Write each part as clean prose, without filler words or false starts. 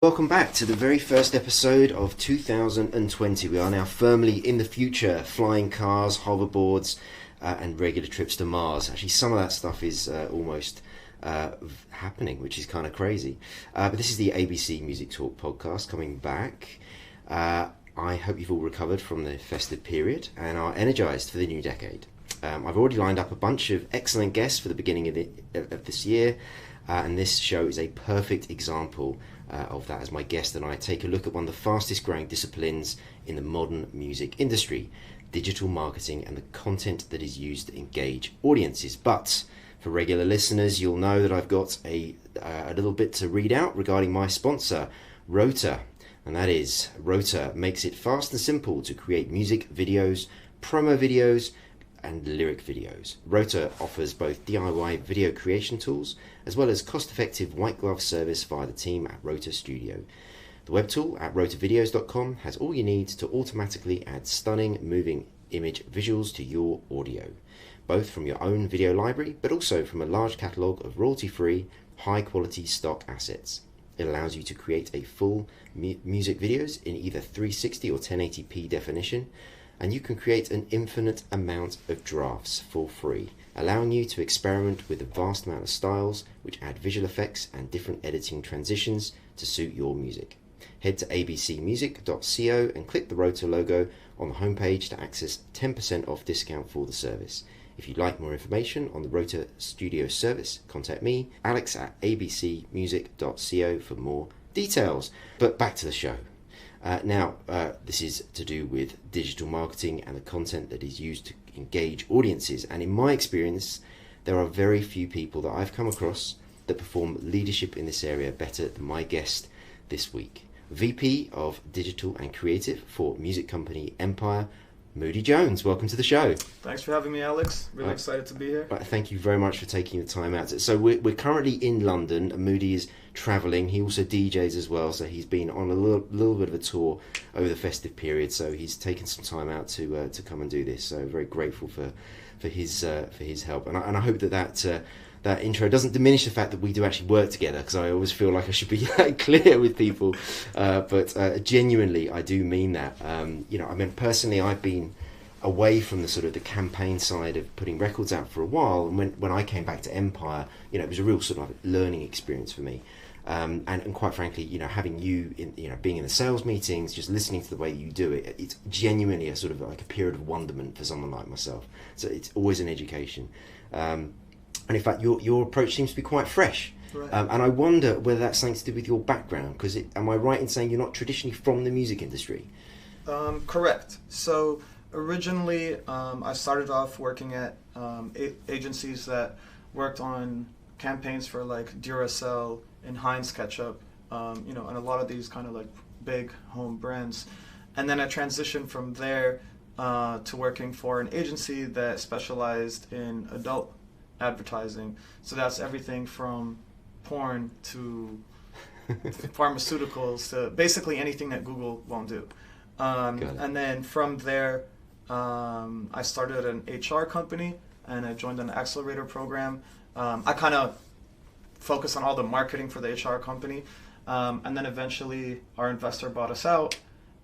Welcome back to the very first episode of 2020. We are now firmly in the future, flying cars, hoverboards, and regular trips to Mars. Actually, some of that stuff is almost happening, which is kind of crazy. But this is the ABC Music Talk podcast coming back. I hope you've all recovered from the festive period and are energized for the new decade. I've already lined up a bunch of excellent guests for the beginning of this year, and this show is a perfect example of that, as my guest and I take a look at one of the fastest growing disciplines in the modern music industry, digital marketing and the content that is used to engage audiences. But for regular listeners, you'll know that I've got a little bit to read out regarding my sponsor, Rota. And that is, Rota makes it fast and simple to create music videos, promo videos, and lyric videos. Rota offers both DIY video creation tools as well as cost-effective white glove service via the team at Rota Studio. The web tool at rotavideos.com has all you need to automatically add stunning moving image visuals to your audio, both from your own video library but also from a large catalogue of royalty-free, high-quality stock assets. It allows you to create a full music videos in either 360 or 1080p definition, and you can create an infinite amount of drafts for free, allowing you to experiment with a vast amount of styles which add visual effects and different editing transitions to suit your music. Head to abcmusic.co and click the Rota logo on the homepage to access 10% off discount for the service. If you'd like more information on the Rota Studio service, contact me, Alex at abcmusic.co for more details. But back to the show. Now, this is to do with digital marketing and the content that is used to engage audiences. And in my experience, there are very few people that I've come across that perform leadership in this area better than my guest this week. VP of Digital and Creative for music company Empire, Moody Jones. Welcome to the show. Thanks for having me, Alex. Really excited to be here. Thank you very much for taking the time out. So we're currently in London, and Moody is travelling. He also DJs as well, so he's been on a little bit of a tour over the festive period. So he's taken some time out to come and do this. So very grateful for his help, and I hope that intro doesn't diminish the fact that we do actually work together, because I always feel like I should be clear with people, but genuinely I do mean that. Personally, I've been away from the sort of the campaign side of putting records out for a while, and when I came back to Empire, it was a real sort of learning experience for me, and quite frankly, having you in, being in the sales meetings, just listening to the way you do it, it's genuinely a sort of like a period of wonderment for someone like myself. So it's always an education. And in fact, your approach seems to be quite fresh. Right. And I wonder whether that's something to do with your background, because am I right in saying you're not traditionally from the music industry? Correct. So originally, I started off working at agencies that worked on campaigns for like Duracell and Heinz Ketchup, and a lot of these kind of like big home brands. And then I transitioned from there to working for an agency that specialized in adult advertising. So that's everything from porn to pharmaceuticals to basically anything that Google won't do. And then from there, I started an HR company and I joined an accelerator program. I kind of focused on all the marketing for the HR company. And then eventually our investor bought us out,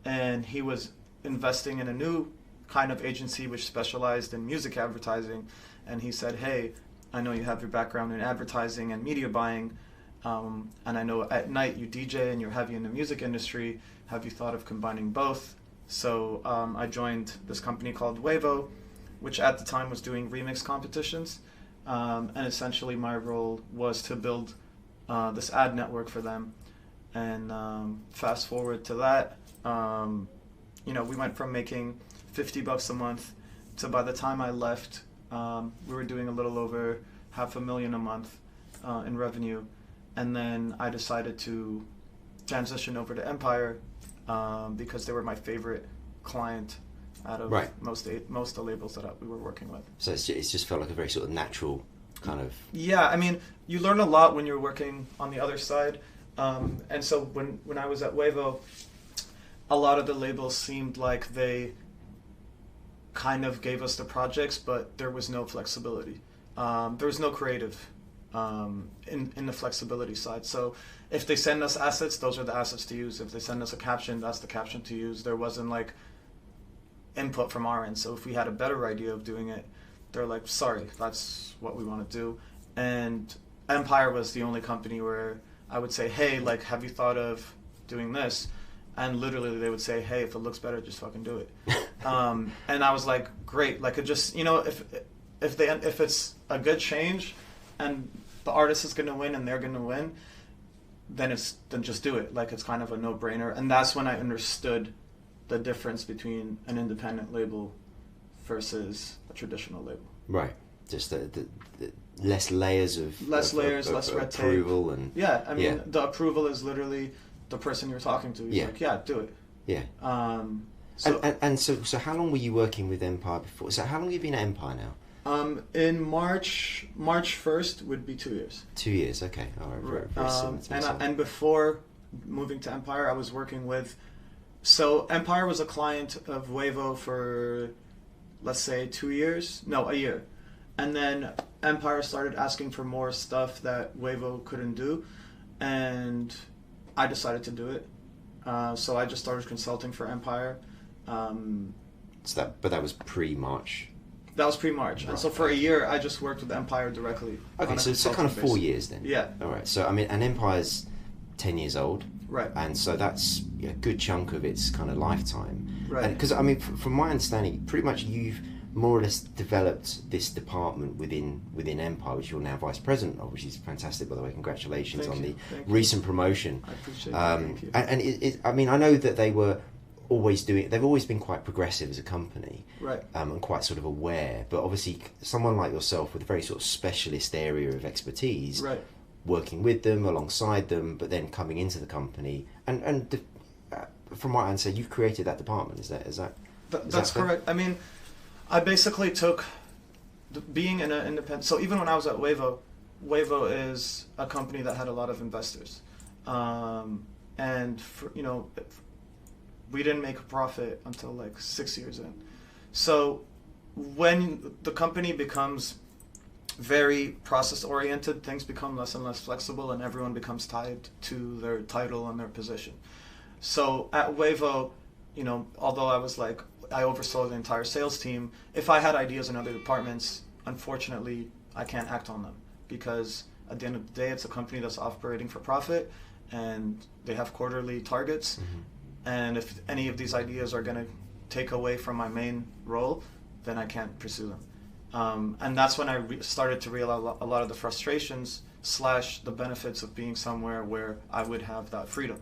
and he was investing in a new kind of agency which specialized in music advertising. And he said, hey, I know you have your background in advertising and media buying, and I know at night you DJ and you're heavy in the music industry. Have you thought of combining both? So I joined this company called Wavo, which at the time was doing remix competitions. And essentially my role was to build this ad network for them. And fast forward to that, we went from making $50 a month to, by the time I left, we were doing a little over $500,000 a month in revenue. And then I decided to transition over to Empire because they were my favorite client out of most of the labels that we were working with. So it's just felt like a very sort of natural kind of... Yeah, I mean, you learn a lot when you're working on the other side. And so when I was at Wavo, a lot of the labels seemed like they kind of gave us the projects, but there was no flexibility. There was no creative in the flexibility side. So if they send us assets, those are the assets to use. If they send us a caption, that's the caption to use. There wasn't like input from our end. So if we had a better idea of doing it, they're like, sorry, that's what we want to do. And Empire was the only company where I would say, hey, like, have you thought of doing this? And literally they would say, hey, if it looks better, just fucking do it. And I was like, great. Like, it just, you know, if it's a good change and the artist is going to win and they're going to win, then just do it. Like, it's kind of a no-brainer. And that's when I understood the difference between an independent label versus a traditional label. Right. Just the less layers less red tape. Approval and yeah. I mean, the approval is literally the person you're talking to. He's like, yeah, do it. Yeah. So how long were you working with Empire before? So how long have you been at Empire now? In March 1st would be 2 years. 2 years, okay. All right, very similar. And before moving to Empire, I was working with... So Empire was a client of Wavo for, let's say, 2 years? No, a year. And then Empire started asking for more stuff that Wavo couldn't do, and I decided to do it. So I just started consulting for Empire. But that was pre-March. That was pre-March. Right. And so for a year, I just worked with Empire directly. Okay, so kind of 4 years then. Yeah. All right. So, I mean, and Empire's 10 years old. Right. And so that's a good chunk of its kind of lifetime. Right. Because, I mean, from my understanding, pretty much you've more or less developed this department within Empire, which you're now vice president of, which is fantastic, by the way. Congratulations on the recent promotion. I appreciate it. Thank you. And I mean, I know that they've always been quite progressive as a company, right? And quite sort of aware. But obviously, someone like yourself with a very sort of specialist area of expertise, right? Working with them, alongside them, but then coming into the company, and from what I understand, you've created that department. Is that that's correct? I mean, I basically took being in an independent. So even when I was at Wavo is a company that had a lot of investors, and we didn't make a profit until like 6 years in. So when the company becomes very process oriented, things become less and less flexible, and everyone becomes tied to their title and their position. So at Wavo, although I oversaw the entire sales team, if I had ideas in other departments, unfortunately, I can't act on them, because at the end of the day, it's a company that's operating for profit, and they have quarterly targets. Mm-hmm. And if any of these ideas are going to take away from my main role, then I can't pursue them. And that's when I started to realize a lot of the frustrations / the benefits of being somewhere where I would have that freedom.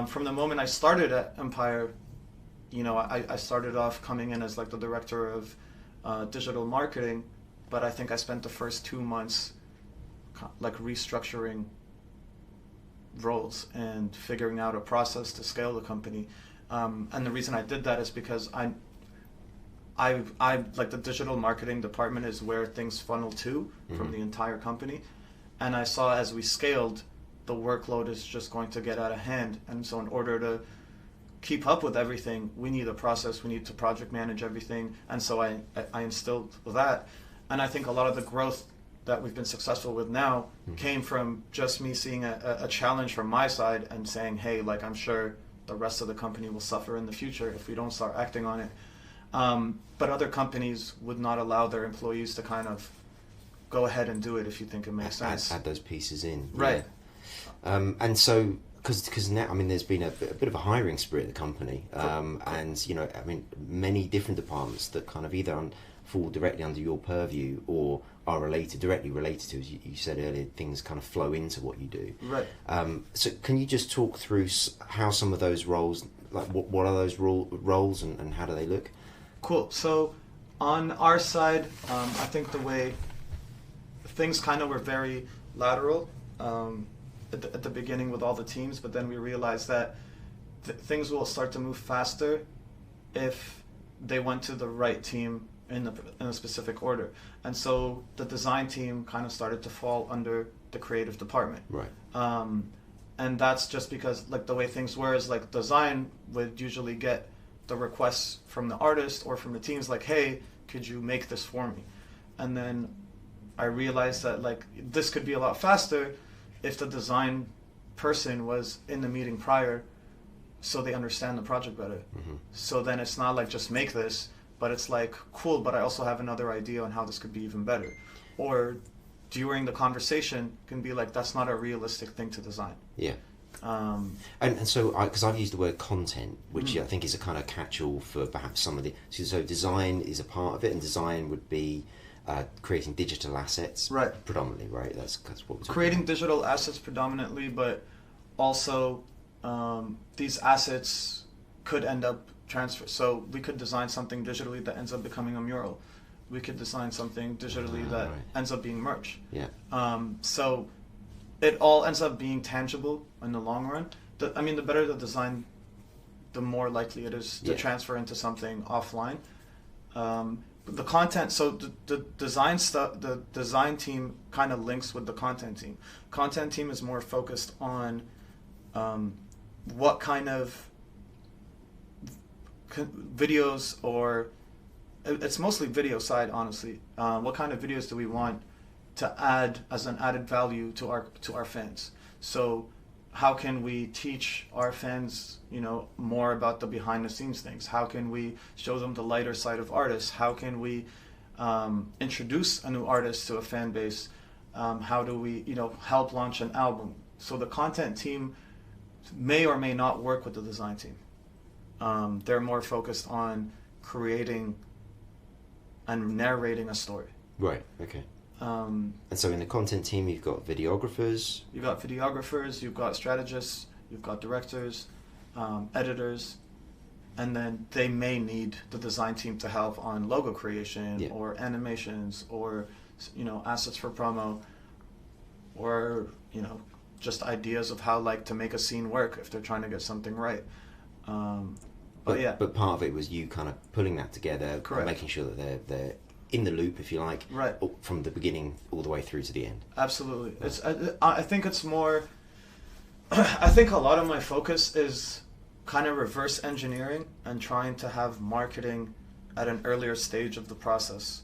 From the moment I started at Empire, I started off coming in as like the director of digital marketing, but I think I spent the first 2 months like restructuring roles and figuring out a process to scale the company. And the reason I did that is because I like the digital marketing department is where things funnel to from the entire company. And I saw as we scaled, the workload is just going to get out of hand. And so in order to keep up with everything, we need a process, we need to project manage everything. And so I instilled that. And I think a lot of the growth that we've been successful with now came from just me seeing a challenge from my side and saying, hey, like, I'm sure the rest of the company will suffer in the future if we don't start acting on it. But other companies would not allow their employees to kind of go ahead and do it if you think it makes sense. Add those pieces in. Right. Yeah. And so, because now, I mean, there's been a bit of a hiring spree at the company. And, I mean, many different departments that kind of either fall directly under your purview or are directly related to, as you said earlier, things kind of flow into what you do. Right. So can you just talk through how some of those roles, like what are those roles and how do they look? Cool. So on our side, I think the way things kind of were very lateral at the beginning with all the teams, but then we realized that things will start to move faster if they went to the right team in a specific order. And so the design team kind of started to fall under the creative department. Right. And that's just because like the way things were is like design would usually get the requests from the artist or from the teams like, hey, could you make this for me? And then I realized that like this could be a lot faster if the design person was in the meeting prior, so they understand the project better. So then it's not like just make this, but it's like, cool, but I also have another idea on how this could be even better. Or during the conversation can be like, that's not a realistic thing to design. Yeah. And so, because I've used the word content, which I think is a kind of catch-all for perhaps some of the... So design is a part of it, and design would be creating digital assets, right? Predominantly, right? That's what we're talking creating about. Digital assets predominantly, but also these assets could end up transfer. So we could design something digitally that ends up becoming a mural. We could design something digitally that ends up being merch. Yeah. So it all ends up being tangible in the long run. The better the design, the more likely it is to transfer into something offline. The content, so the design stuff, the design team kind of links with the content team. Content team is more focused on what kind of videos, or it's mostly video side, honestly. What kind of videos do we want to add as an added value to our fans? So how can we teach our fans, more about the behind the scenes things? How can we show them the lighter side of artists? How can we introduce a new artist to a fan base? How do we, help launch an album? So the content team may or may not work with the design team. They're more focused on creating and narrating a story. Right. Okay. And so in the content team, you've got videographers. You've got strategists, you've got directors, editors, and then they may need the design team to help on logo creation or animations or, assets for promo, or, just ideas of how to make a scene work if they're trying to get something right. But part of it was you kind of pulling that together, and making sure that they're in the loop, if you like, right, from the beginning all the way through to the end. Absolutely. It's. I think it's more. I think a lot of my focus is kind of reverse engineering and trying to have marketing at an earlier stage of the process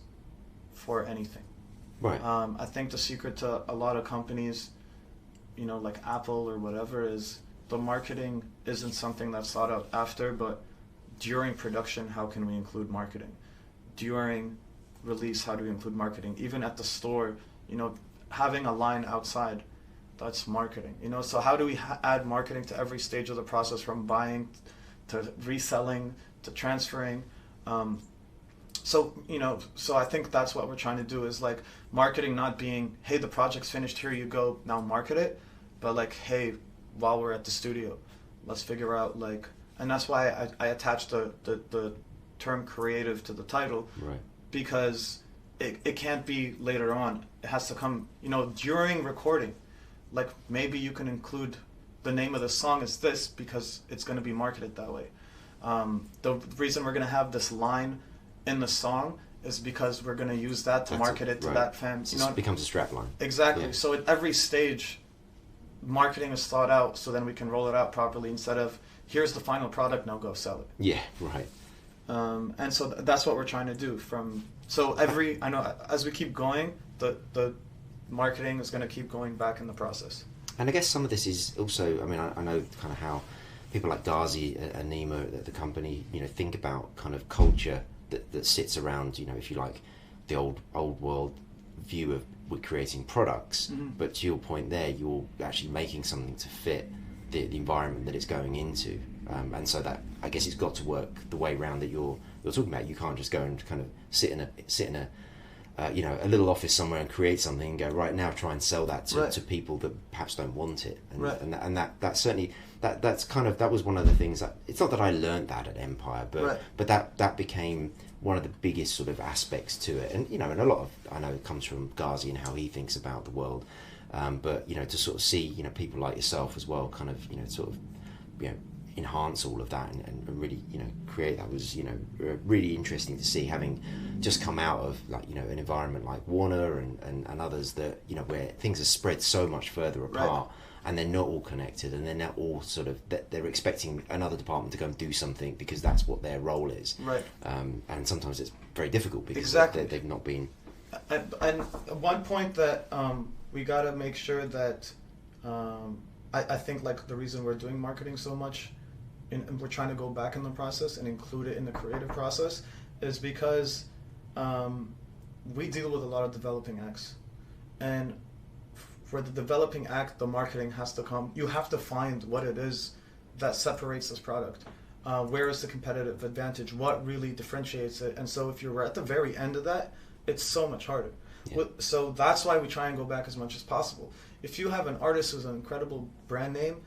for anything. Right. I think the secret to a lot of companies, like Apple or whatever, is the marketing isn't something that's thought out after, but during production, how can we include marketing? During release, how do we include marketing? Even at the store, having a line outside, that's marketing. So how do we add marketing to every stage of the process, from buying to reselling to transferring? So I think that's what we're trying to do, is marketing not being, hey, the project's finished, here you go, now market it, but hey, while we're at the studio, let's figure out and that's why I attached the term creative to the title. Right. Because it can't be later on. It has to come, during recording. Maybe you can include the name of the song is this because it's going to be marketed that way. The reason we're going to have this line in the song is because we're going to use that to market it to that fan. It becomes a strap line. Exactly. Yeah. So at every stage, marketing is thought out, so then we can roll it out properly, instead of, here's the final product, now go sell it. Yeah, right. And so that's what we're trying to do. I know as we keep going, the marketing is going to keep going back in the process. And I guess some of this is also, I know kind of how people like Ghazi and Nima, the company, think about kind of culture that sits around, if you like, the old world view of we're creating products. Mm-hmm. But to your point there, you're actually making something to fit the environment that it's going into. And so that, I guess, it's got to work the way around that you're talking about. You can't just go and kind of sit in a a little office somewhere and create something and go, right, now try and sell that to people that perhaps don't want it. And that certainly that's kind of, that was one of the things that, it's not that I learned that at Empire, but that became one of the biggest sort of aspects to it. And and a lot of, I know it comes from Ghazi and how he thinks about the world. But to sort of see people like yourself as well, kind of sort of enhance all of that and really create that was really interesting to see, having just come out of an environment like Warner and others that where things are spread so much further apart, and they're not all connected, and they're not all sort of they're expecting another department to go and do something because that's what their role is, and sometimes it's very difficult because they've not been. And one point that we got to make sure that I think like the reason we're doing marketing so much, and we're trying to go back in the process and include it in the creative process, is because we deal with a lot of developing acts, and for the developing act, the marketing has to come. You have to find what it is that separates this product. Where is the competitive advantage? What really differentiates it? And so if you're at the very end of that, it's so much harder. Yeah. So that's why we try and go back as much as possible. If you have an artist who's an incredible brand name,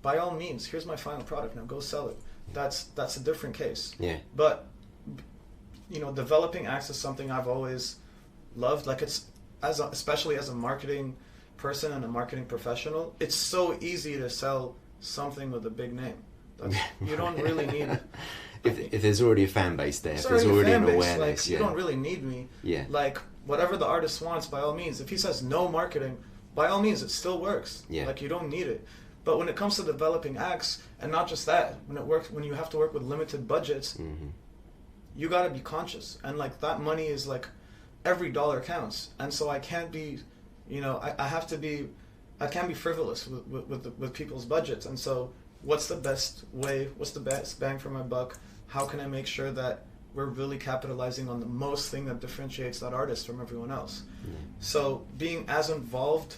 by all means, here's my final product. Now go sell it. That's a different case. Yeah. But developing acts is something I've always loved. Like especially as a marketing person and a marketing professional, it's so easy to sell something with a big name. You don't really need if there's already a fan base there, if there's already an awareness, like, you don't really need me. Yeah. Like whatever the artist wants, by all means. If he says no marketing, by all means, it still works. Yeah. Like you don't need it. But when it comes to developing acts, and not just that, when you have to work with limited budgets, you got to be conscious. And like that money is like every dollar counts. And so I can't be, I can't be frivolous with people's budgets. And so what's the best way, what's the best bang for my buck? How can I make sure that we're really capitalizing on the most thing that differentiates that artist from everyone else? So being as involved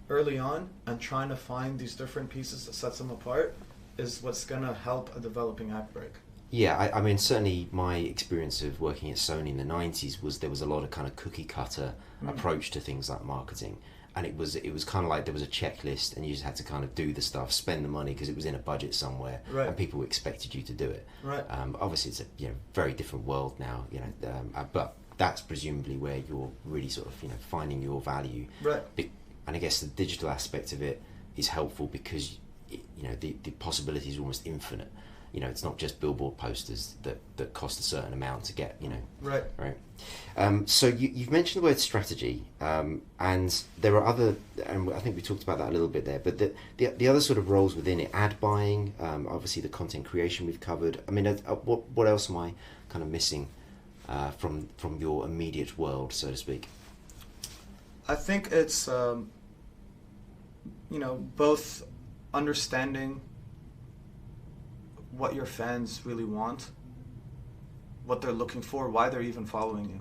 early on and trying to find these different pieces that sets them apart is what's going to help a developing act break. Yeah, I mean, certainly my experience of working at Sony in the 90s was there was a lot of kind of cookie cutter approach to things like marketing. And it was kind of like there was a checklist and you just had to kind of do the stuff, spend the money because it was in a budget somewhere, right. And people expected you to do it. Right. Obviously, it's a very different world now, but that's presumably where you're really sort of finding your value. Right. And I guess the digital aspect of it is helpful because the possibilities are almost infinite. It's not just billboard posters that cost a certain amount to get, Right. Right. So you've mentioned the word strategy, and there are other, and I think we talked about that a little bit there, but the other sort of roles within it, ad buying, obviously the content creation we've covered. I mean, what else am I kind of missing from your immediate world, so to speak? I think it's, both understanding what your fans really want, what they're looking for, why they're even following you.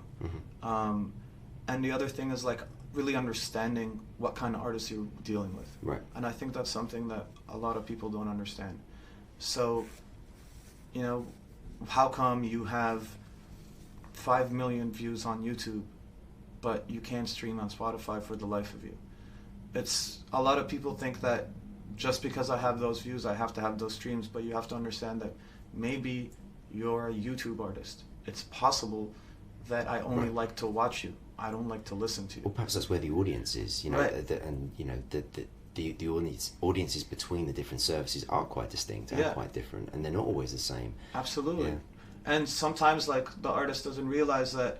And the other thing is like really understanding what kind of artists you're dealing with. Right. And I think that's something that a lot of people don't understand. So, how come you have 5 million views on YouTube, but you can't stream on Spotify for the life of you? It's a lot of people think that just because I have those views, I have to have those streams, but you have to understand that maybe you're a YouTube artist. It's possible that I only like to watch you. I don't like to listen to you. Well, perhaps that's where the audience is, right. And the audiences between the different services are quite distinct and quite different, and they're not always the same. Absolutely. Yeah. And sometimes, like, the artist doesn't realize that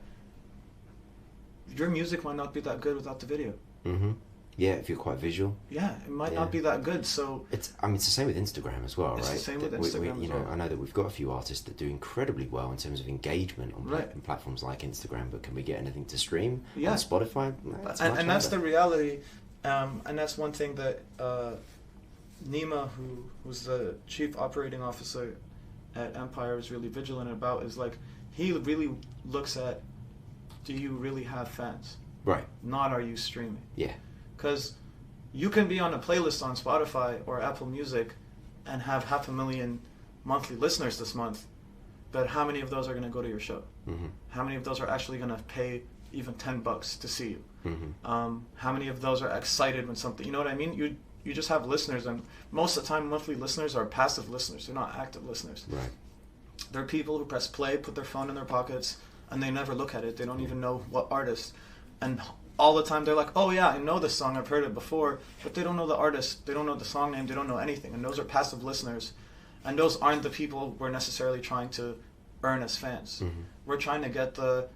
your music might not be that good without the video. Mm-hmm. Yeah, if you're quite visual. Yeah, it might not be that good. So it's the same with Instagram as well, right? It's the same with Instagram as well. I know that we've got a few artists that do incredibly well in terms of engagement on platforms like Instagram, but can we get anything to stream on Spotify? And that's the reality. And that's one thing that Nima, who's the chief operating officer at Empire, is really vigilant about. Is like he really looks at, do you really have fans? Right. Not are you streaming? Yeah. Because you can be on a playlist on Spotify or Apple Music and have 500,000 monthly listeners this month, but how many of those are going to go to your show? Mm-hmm. How many of those are actually going to pay even $10 to see you? Mm-hmm. How many of those are excited when something, you know what I mean? You just have listeners, and most of the time monthly listeners are passive listeners. They're not active listeners. Right. They're people who press play, put their phone in their pockets, and they never look at it. They don't even know what artist. And all the time they're like, oh yeah, I know this song, I've heard it before, but they don't know the artist, they don't know the song name, they don't know anything. And those are passive listeners. And those aren't the people we're necessarily trying to earn as fans. Mm-hmm. We're trying to get the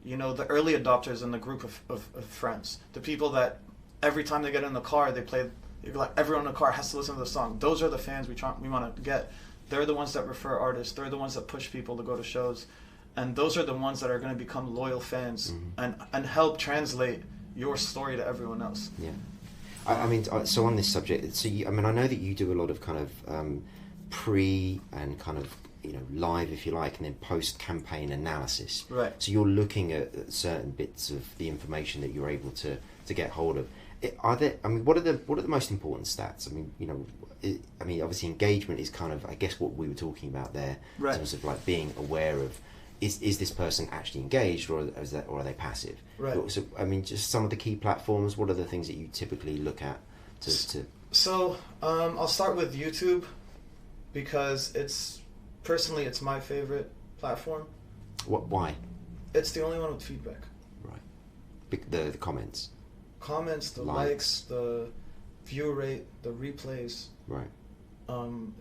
early adopters in the group of friends. The people that every time they get in the car, they play, like everyone in the car has to listen to the song. Those are the fans we want to get. They're the ones that refer artists. They're the ones that push people to go to shows. And those are the ones that are going to become loyal fans and help translate your story to everyone else. Yeah. I mean, so on this subject, so I mean, I know that you do a lot of kind of pre and kind of, you know, live, if you like, and then post campaign analysis. Right. So you're looking at certain bits of the information that you're able to get hold of. Are there? I mean, what are the most important stats? I mean, you know, I mean, obviously engagement is kind of, I guess, what we were talking about there, right, in terms of like being aware of, is this person actually engaged, or are they passive? Right. So I mean, just some of the key platforms. What are the things that you typically look at to? So I'll start with YouTube, because it's my favorite platform. Why? It's the only one with feedback. Right. The comments. Comments, the likes, the view rate, the replays. Right.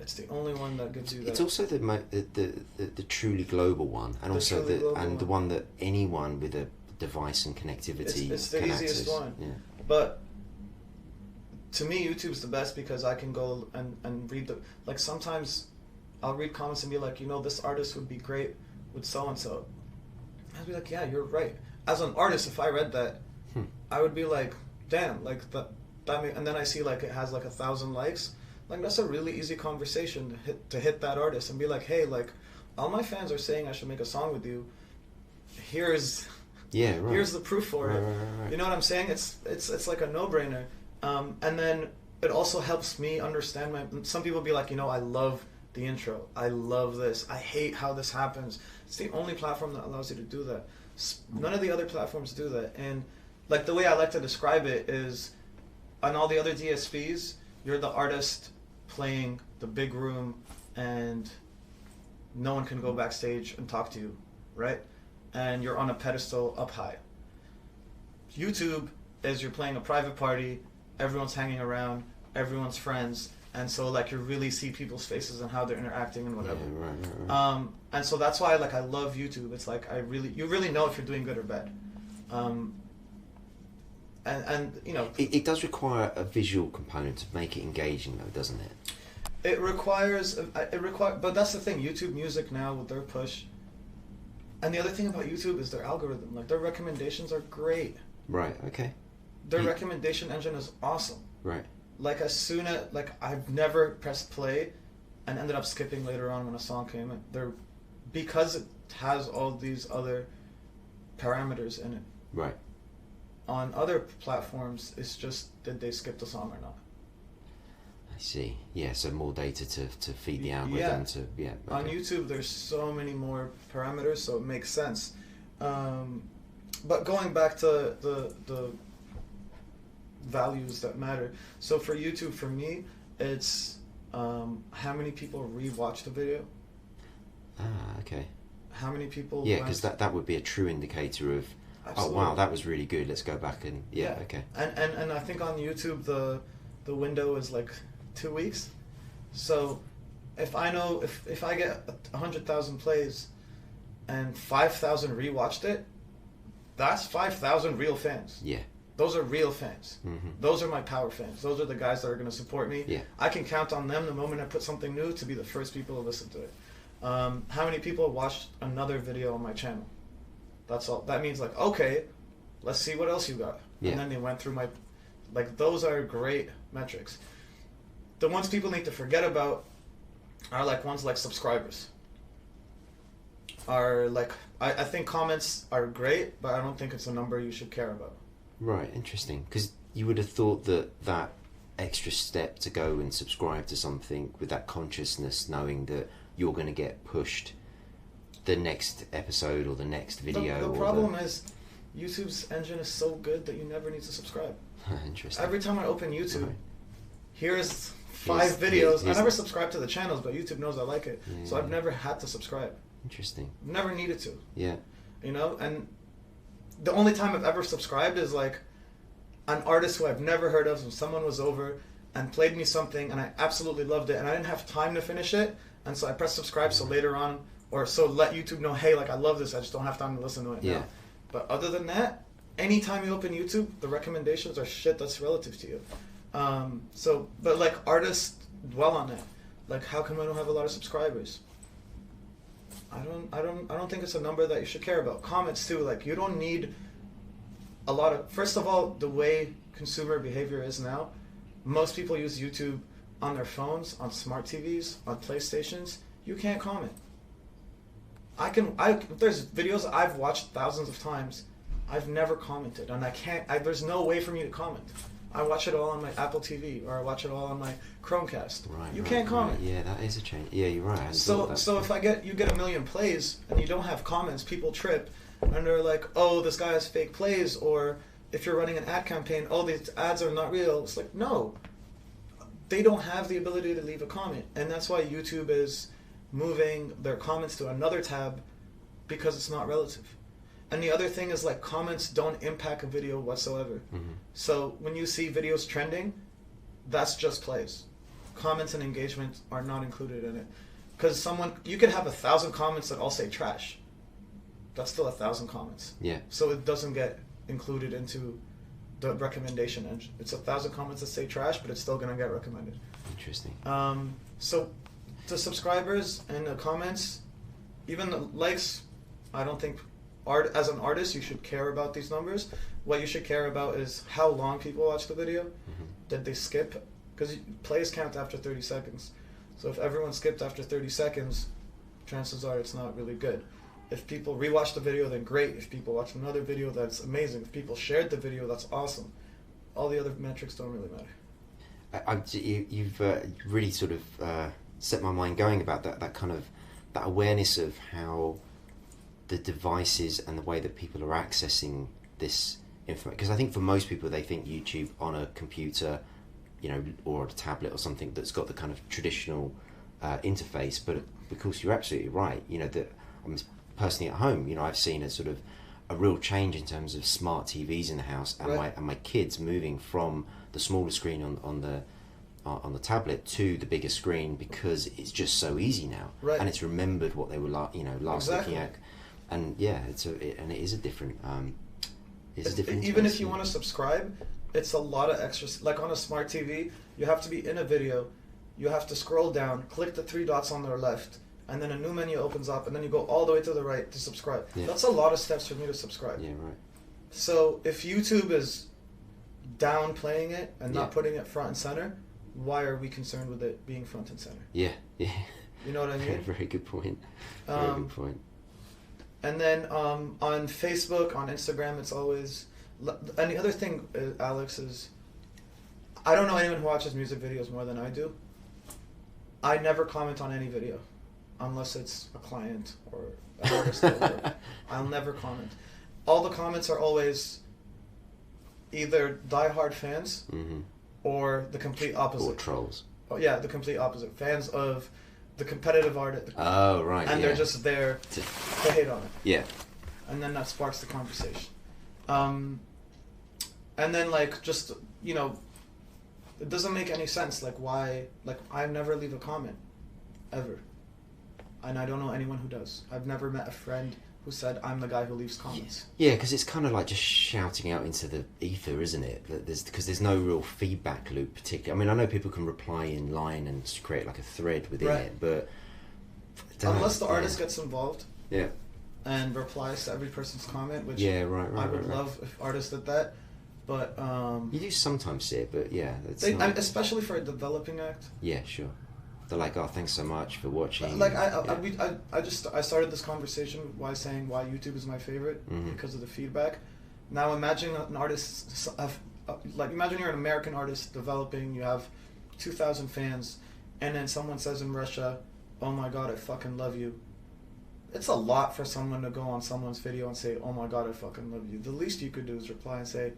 It's the only one that gives you that. It's also the truly global one, and also the one that anyone with a device and connectivity. It's the can easiest access. one. Yeah. But to me, YouTube's the best, because I can go and read like, sometimes I'll read comments and be like, you know, this artist would be great with so and so. I'd be like, yeah, you're right. As an artist, if I read that, I would be like, damn, like and then I see like it has like 1,000 likes. Like, that's a really easy conversation to hit that artist and be like, hey, like, all my fans are saying I should make a song with you. Here's the proof for it. Right. You know what I'm saying? It's like a no-brainer. And then it also helps me understand some people be like, you know, I love the intro. I love this. I hate how this happens. It's the only platform that allows you to do that. None of the other platforms do that. And like, the way I like to describe it is, on all the other DSPs, you're the artist playing the big room, and no one can go backstage and talk to you, right? And you're on a pedestal up high. YouTube is, you're playing a private party, everyone's hanging around, everyone's friends, and so like, you really see people's faces and how they're interacting and whatever. Yeah, right. And so that's why, like, I love YouTube. It's like, you really know if you're doing good or bad. And you know, it does require a visual component to make it engaging, though, doesn't it? It requires, but that's the thing. YouTube Music now, with their push, and the other thing about YouTube is their algorithm. Like, their recommendations are great. Right. Okay. Their recommendation engine is awesome. Right. Like, as soon as, like, I've never pressed play and ended up skipping later on when a song came in. Because it has all these other parameters in it. Right. On other platforms, it's just, did they skip the song or not? I see. Yeah, so more data to feed the algorithm Okay. On YouTube, there's so many more parameters, so it makes sense. But going back to the values that matter. So for YouTube, for me, it's how many people rewatch the video. Okay. How many people? Yeah, because that would be a true indicator of, absolutely. Oh wow, that was really good. Let's go back and okay. And I think on YouTube the window is like 2 weeks. So if I know if I get 100,000 plays and 5,000 rewatched it, that's 5,000 real fans. Yeah. Those are real fans. Mm-hmm. Those are my power fans. Those are the guys that are going to support me. Yeah. I can count on them the moment I put something new to be the first people to listen to it. How many people watched another video on my channel? That's all. That means, like, okay, let's see what else you got. Yeah. And then they went through my, like, those are great metrics. The ones people need to forget about are like ones like subscribers. Are like, I think comments are great, but I don't think it's a number you should care about. Right, interesting. Because you would have thought that extra step to go and subscribe to something with that consciousness, knowing that you're going to get pushed the next episode or the next video. The problem is YouTube's engine is so good that you never need to subscribe. Interesting. Every time I open YouTube, here's 5 videos. I never subscribe to the channels, but YouTube knows I like it. Yeah. So I've never had to subscribe. Interesting. Never needed to. Yeah. You know, and the only time I've ever subscribed is like an artist who I've never heard of, and someone was over and played me something and I absolutely loved it and I didn't have time to finish it, and so I pressed subscribe so later on, or so let YouTube know, hey, like, I love this, I just don't have time to listen to it now. But other than that, anytime you open YouTube, the recommendations are shit that's relative to you. But like, artists dwell on that. Like, how come I don't have a lot of subscribers? I don't think it's a number that you should care about. Comments too, like, you don't need a lot of, first of all, the way consumer behavior is now, most people use YouTube on their phones, on smart TVs, on PlayStations. You can't comment. There's videos I've watched thousands of times. I've never commented, and there's no way for me to comment. I watch it all on my Apple TV, or I watch it all on my Chromecast. Right, you can't comment. Right. Yeah, that is a change. Yeah, you're right. So if you get 1 million plays and you don't have comments, people trip, and they're like, oh, this guy has fake plays, or if you're running an ad campaign, oh, these ads are not real. It's like, no, they don't have the ability to leave a comment, and that's why YouTube is moving their comments to another tab, because it's not relative. And the other thing is, like, comments don't impact a video whatsoever. Mm-hmm. So when you see videos trending, that's just plays. Comments and engagement are not included in it. Because you could have 1,000 comments that all say trash. That's still 1,000 comments. Yeah. So it doesn't get included into the recommendation engine. It's 1,000 comments that say trash, but it's still going to get recommended. Interesting. So the subscribers and the comments, even the likes, I don't think... as an artist, you should care about these numbers. What you should care about is how long people watch the video. Mm-hmm. Did they skip? Because plays count after 30 seconds. So if everyone skipped after 30 seconds, chances are it's not really good. If people rewatch the video, then great. If people watch another video, that's amazing. If people shared the video, that's awesome. All the other metrics don't really matter. You've really sort of set my mind going about that kind of that awareness of how the devices and the way that people are accessing this information. Because I think for most people, they think YouTube on a computer, or a tablet or something that's got the kind of traditional interface. But of course, you're absolutely right. That I'm personally at home. I've seen a sort of a real change in terms of smart TVs in the house, and right. my kids moving from the smaller screen on the tablet to the bigger screen, because it's just so easy now, right. And it's remembered what they were last exactly. looking at. And yeah, it is a different. Even if you want to subscribe, it's a lot of extra. Like on a smart TV, you have to be in a video, you have to scroll down, click the 3 dots on the left, and then a new menu opens up, and then you go all the way to the right to subscribe. Yeah. That's a lot of steps for me to subscribe. Yeah, right. So if YouTube is downplaying it and not putting it front and center, why are we concerned with it being front and center? Yeah, yeah. You know what I mean? Very good point. Very good point. And then on Facebook, on Instagram, it's always... And the other thing, Alex, is... I don't know anyone who watches music videos more than I do. I never comment on any video, unless it's a client or an artist. I'll never comment. All the comments are always either diehard fans mm-hmm. or the complete opposite. Or trolls. Oh, yeah, the complete opposite. Fans of the competitive artist. Oh, right, and they're just there to hate on it. Yeah. And then that sparks the conversation. And then, just, it doesn't make any sense. Why? I never leave a comment. Ever. And I don't know anyone who does. I've never met a friend who said, I'm the guy who leaves comments. Yeah, because it's kind of like just shouting out into the ether, isn't it? Because there's no real feedback loop, particularly. I mean, I know people can reply in line and create a thread within it, but... Unless the artist gets involved. Yeah. And replies to every person's comment, which I would love if artists did that. But... you do sometimes see it, but yeah. Especially for a developing act. Yeah, sure. They're like, oh, thanks so much for watching. I started this conversation by saying why YouTube is my favorite, mm-hmm. because of the feedback. Now imagine an artist, imagine you're an American artist developing, you have 2,000 fans, and then someone says in Russia, oh my god, I fucking love you. It's a lot for someone to go on someone's video and say, oh my god, I fucking love you. The least you could do is reply and say,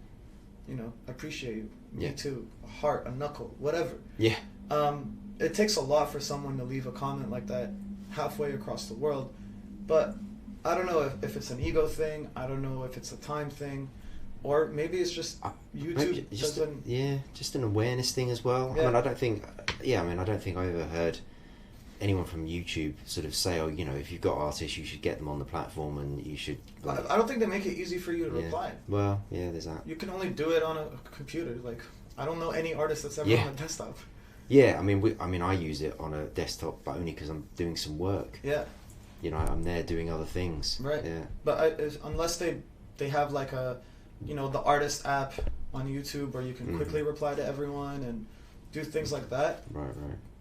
I appreciate you. Me too. A heart, a knuckle, whatever. Yeah. It takes a lot for someone to leave a comment like that halfway across the world. But I don't know if it's an ego thing. I don't know if it's a time thing. Or maybe it's just YouTube doesn't... just an awareness thing as well. Yeah. I don't think I ever heard anyone from YouTube sort of say, oh, if you've got artists, you should get them on the platform and you should... I don't think they make it easy for you to reply. Well, yeah, there's that. You can only do it on a computer. I don't know any artist that's ever on a desktop. Yeah, I use it on a desktop, but only because I'm doing some work. Yeah. I'm there doing other things. Right. Yeah. But unless they have a the artist app on YouTube where you can quickly reply to everyone and do things like that. Right.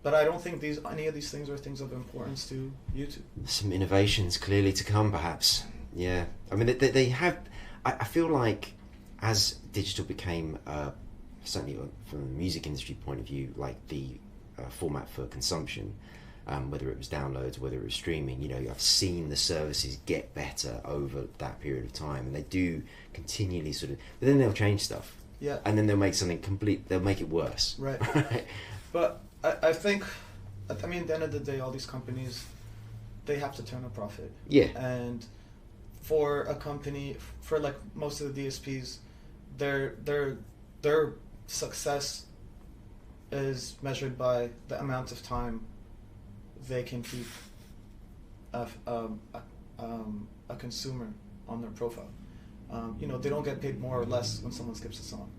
But I don't think any of these things are things of importance to YouTube. Some innovations clearly to come, perhaps. Yeah. I mean, they have... I feel like as digital became, certainly from the music industry point of view, like the format for consumption, whether it was downloads, whether it was streaming, I've seen the services get better over that period of time, and they do continually sort of... But then they'll change stuff. Yeah. And then they'll make something they'll make it worse. Right. But I think, at the end of the day, all these companies, they have to turn a profit. Yeah. And for a company, for like most of the DSPs, their success is measured by the amount of time they can keep a consumer on their profile. They don't get paid more or less when someone skips a song.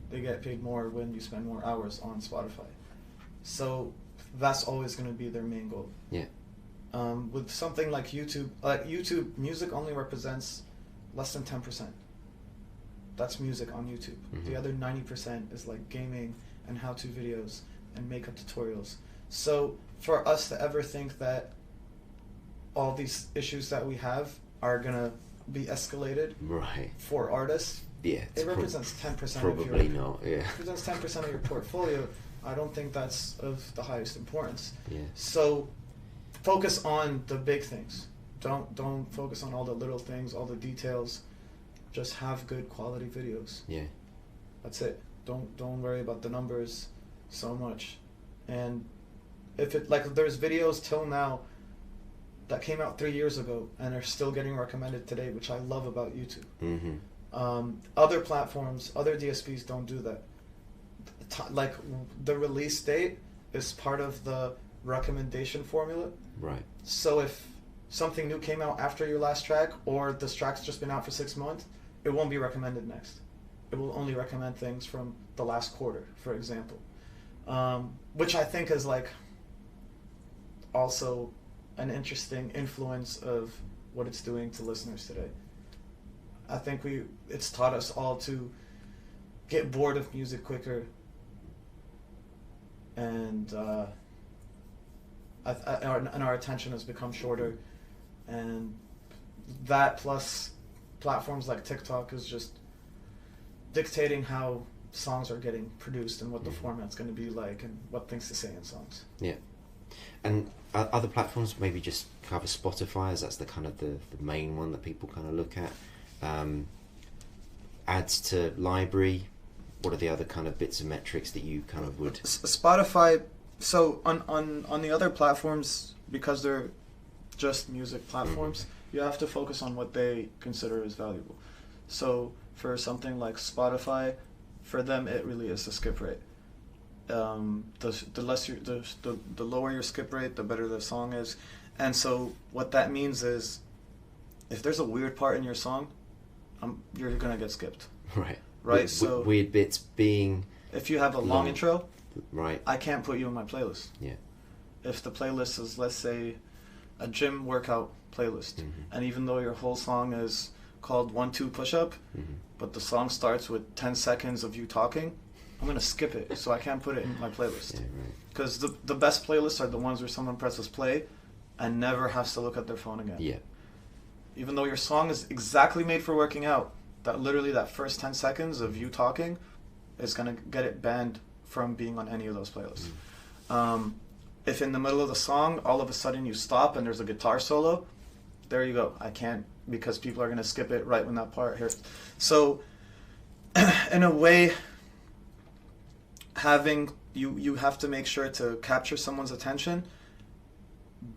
They get paid more when you spend more hours on Spotify. So that's always going to be their main goal. Yeah. With something like YouTube music only represents less than 10%. That's music on YouTube. Mm-hmm. The other 90% is like gaming and how-to videos and makeup tutorials. So for us to ever think that all these issues that we have are going to be escalated for artists, it represents 10% probably not. Yeah. It represents 10% of your portfolio. I don't think that's of the highest importance. Yeah. So focus on the big things. Don't focus on all the little things, all the details. Just have good quality videos. Yeah. That's it. Don't worry about the numbers so much. And if there's videos till now that came out 3 years ago and are still getting recommended today, which I love about YouTube. Mm-hmm. Other platforms, other DSPs don't do that. Like the release date is part of the recommendation formula. Right. So if something new came out after your last track, or this track's just been out for 6 months, it won't be recommended next. It will only recommend things from the last quarter, for example. Which I think is like also an interesting influence of what it's doing to listeners today. I think it's taught us all to get bored of music quicker, and our attention has become shorter, and that plus platforms like TikTok is just dictating how songs are getting produced and what the format's going to be like and what things to say in songs. Yeah. And other platforms maybe just cover Spotify, as that's the kind of the main one that people kind of look at. Adds to library. What are the other kind of bits of metrics that you kind of would... Spotify, so on the other platforms, because they're just music platforms, you have to focus on what they consider as valuable. So for something like Spotify, for them it really is the skip rate. The lower your skip rate, the better the song is. And so what that means is, if there's a weird part in your song, you're gonna get skipped. Right. So weird bits being, if you have a long intro, right, I can't put you in my playlist. Yeah. If the playlist is, let's say, a gym workout playlist, and even though your whole song is called 1-2 push-up, but the song starts with 10 seconds of you talking, I'm going to skip it, so I can't put it in my playlist. Because the best playlists are the ones where someone presses play and never has to look at their phone again. Yeah. Even though your song is exactly made for working out, that first 10 seconds of you talking is going to get it banned from being on any of those playlists. If in the middle of the song, all of a sudden you stop and there's a guitar solo, there you go. I can't, because people are going to skip it right when that part hits. So, in a way, you have to make sure to capture someone's attention,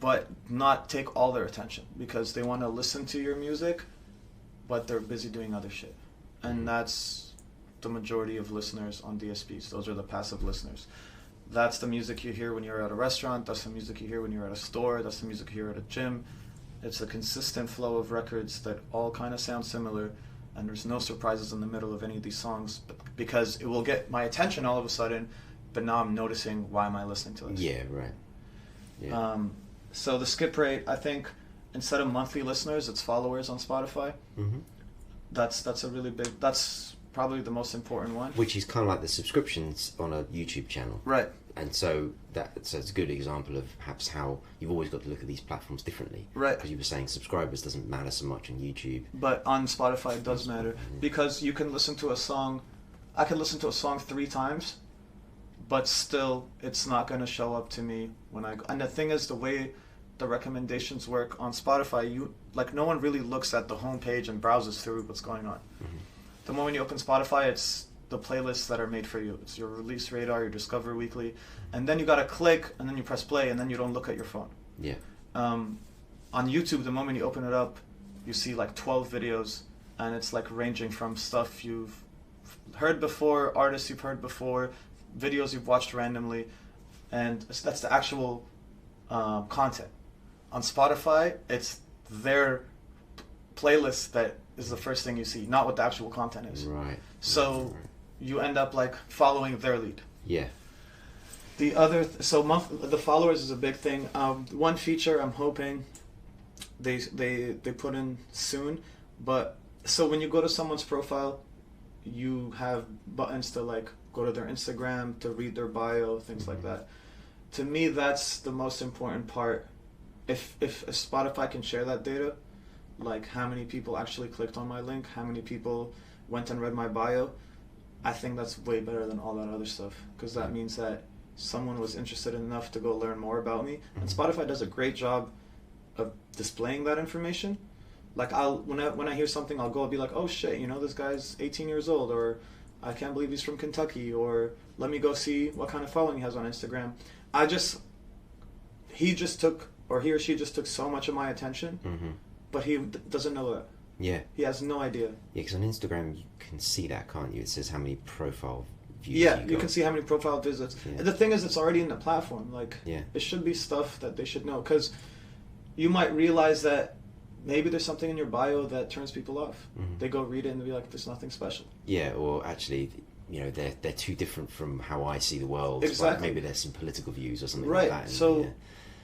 but not take all their attention, because they want to listen to your music, but they're busy doing other shit. And that's the majority of listeners on DSPs. Those are the passive listeners. That's the music you hear when you're at a restaurant. That's the music you hear when you're at a store. That's the music you hear at a gym. It's a consistent flow of records that all kind of sound similar, and there's no surprises in the middle of any of these songs, because it will get my attention all of a sudden, but now I'm noticing, why am I listening to this? Yeah, right. Yeah. So the skip rate, I think, instead of monthly listeners, it's followers on Spotify. That's a really big. That's probably the most important one. Which is kind of like the subscriptions on a YouTube channel, right? And so it's a good example of perhaps how you've always got to look at these platforms differently, right? Because you were saying subscribers doesn't matter so much on YouTube, but on Spotify it does matter, because you can listen to a song. I can listen to a song 3 times, but still it's not going to show up to me when I go. And the thing is, the way the recommendations work on Spotify, no one really looks at the homepage and browses through what's going on. Mm-hmm. The moment you open Spotify, it's the playlists that are made for you. It's your release radar, your Discover Weekly, and then you gotta click, and then you press play, and then you don't look at your phone. Yeah. On YouTube, the moment you open it up, you see like 12 videos, and it's like ranging from stuff you've heard before, artists you've heard before, videos you've watched randomly, and that's the actual content. On Spotify, it's their playlist that is the first thing you see, not what the actual content is. Right. So right. You end up like following their lead. Yeah. The other, the followers is a big thing. One feature I'm hoping they put in soon, but so when you go to someone's profile, you have buttons to like go to their Instagram, to read their bio, things like that. To me, that's the most important part. If Spotify can share that data, like how many people actually clicked on my link, how many people went and read my bio, I think that's way better than all that other stuff, because that means that someone was interested enough to go learn more about me. And Spotify does a great job of displaying that information. Like when I hear something, I'll be like, oh shit, this guy's 18 years old, or I can't believe he's from Kentucky, or let me go see what kind of following he has on Instagram. He or she just took so much of my attention, but he doesn't know that. Yeah. He has no idea. Yeah, because on Instagram you can see that, can't you? It says how many profile views you can see how many profile visits. Yeah. The thing is, it's already in the platform. Like, it should be stuff that they should know, because you might realize that maybe there's something in your bio that turns people off. They go read it and be like, there's nothing special. Yeah, or actually, they're too different from how I see the world. Exactly. Like maybe there's some political views or something like that. And, so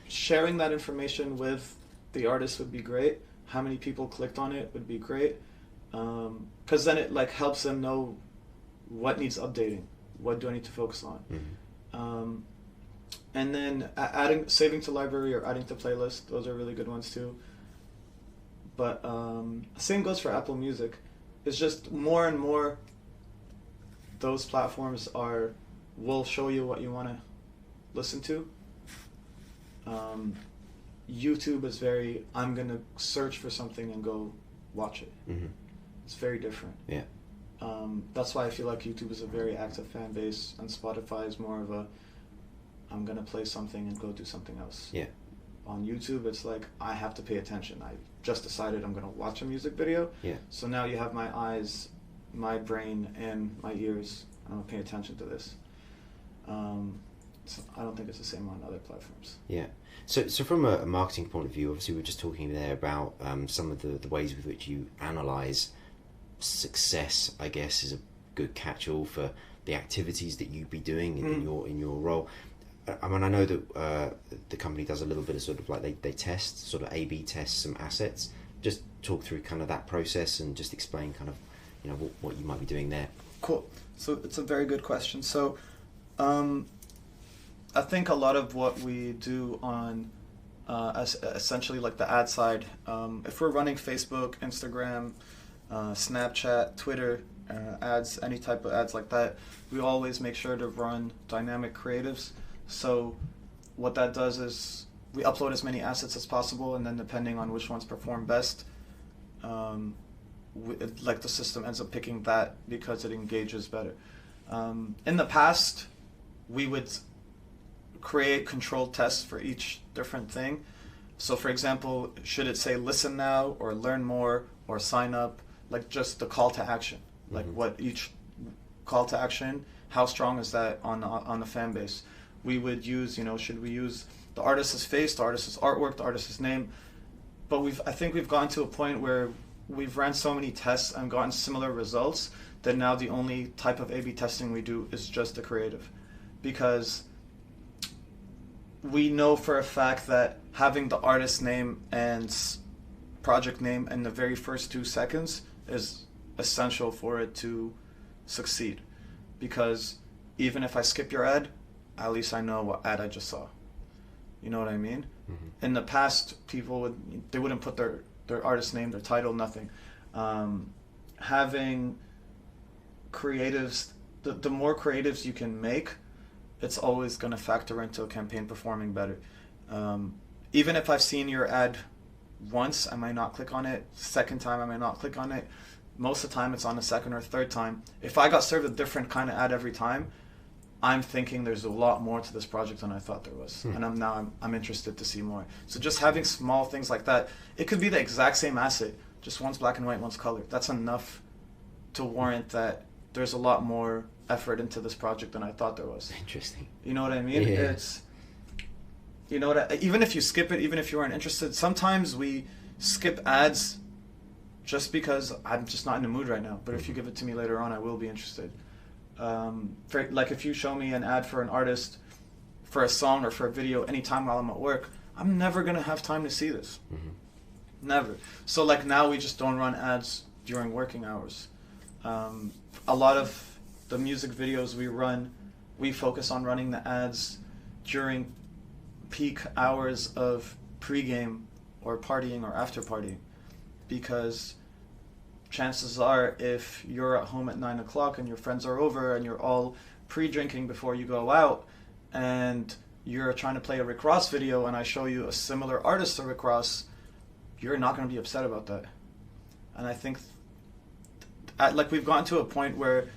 sharing that information with the artist would be great. How many people clicked on it would be great. Because then it like helps them know what needs updating. What do I need to focus on? And then saving to library or adding to playlist. Those are really good ones too. But same goes for Apple Music. It's just more and more those platforms will show you what you want to listen to. YouTube is I'm going to search for something and go watch it. It's very different. Yeah. That's why I feel like YouTube is a very active fan base, and Spotify is more of I'm going to play something and go do something else. Yeah. On YouTube, it's like, I have to pay attention. I just decided I'm going to watch a music video. Yeah. So now you have my eyes, my brain, and my ears. I'm going to pay attention to this. So I don't think it's the same on other platforms. Yeah. So from a marketing point of view, obviously we were just talking there about some of the ways with which you analyze success, I guess, is a good catch-all for the activities that you'd be doing in your role. I mean, I know that the company does a little bit of sort of like they test, sort of A/B test some assets. Just talk through kind of that process and just explain kind of, what you might be doing there. Cool. So it's a very good question. So I think a lot of what we do on essentially like the ad side, if we're running Facebook, Instagram, Snapchat, Twitter, ads, any type of ads like that, we always make sure to run dynamic creatives. So what that does is we upload as many assets as possible, and then depending on which ones perform best, the system ends up picking that because it engages better. In the past, we would create controlled tests for each different thing. So for example, should it say listen now or learn more or sign up, like just the call to action, like what each call to action, how strong is that on the fan base? We would use, should we use the artist's face, the artist's artwork, the artist's name? But I think we've gotten to a point where we've ran so many tests and gotten similar results that now the only type of A/B testing we do is just the creative, because we know for a fact that having the artist name and project name in the very first 2 seconds is essential for it to succeed, because even if I skip your ad, at least I know what ad I just saw. You know what I mean? Mm-hmm. In the past, people wouldn't put their artist name, their title, nothing. Having creatives, the more creatives you can make, it's always going to factor into a campaign performing better. Even if I've seen your ad once, I might not click on it. Second time, I might not click on it. Most of the time, it's on the second or third time. If I got served a different kind of ad every time, I'm thinking there's a lot more to this project than I thought there was. And I'm interested to see more. So just having small things like that, it could be the exact same asset, just one's black and white, one's color. That's enough to warrant that there's a lot more effort into this project than I thought there was. Interesting. You know what I mean? Yeah. It's, you know what, even if you skip it, even if you aren't interested, sometimes we skip ads just because I'm just not in the mood right now. But if you give it to me later on, I will be interested. Like if you show me an ad for an artist, for a song or for a video anytime while I'm at work, I'm never going to have time to see this. Mm-hmm. Never. So like now we just don't run ads during working hours. A lot of the music videos we run, we focus on running the ads during peak hours of pregame or partying or after partying, because chances are if you're at home at 9 o'clock and your friends are over and you're all pre-drinking before you go out and you're trying to play a Rick Ross video and I show you a similar artist to Rick Ross, you're not going to be upset about that. And I think like we've gotten to a point where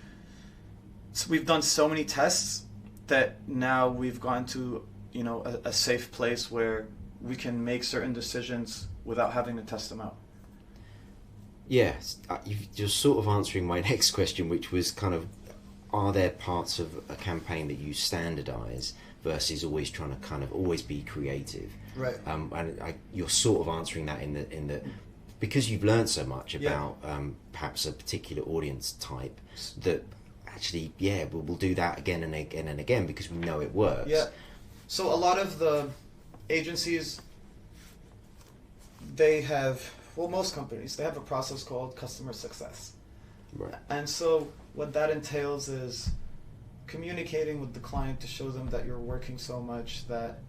we've done so many tests that now we've gone to, you know, a safe place where we can make certain decisions without having to test them out. Yes, you're sort of answering my next question, which was kind of, are there parts of a campaign that you standardise versus always trying to kind of always be creative? Right. You're sort of answering that in the because you've learned so much about perhaps a particular audience type that actually, we'll do that again and again and again because we know it works. Yeah. So a lot of the agencies, they have, well, most companies, they have a process called customer success. Right. And so what that entails is communicating with the client to show them that you're working so much that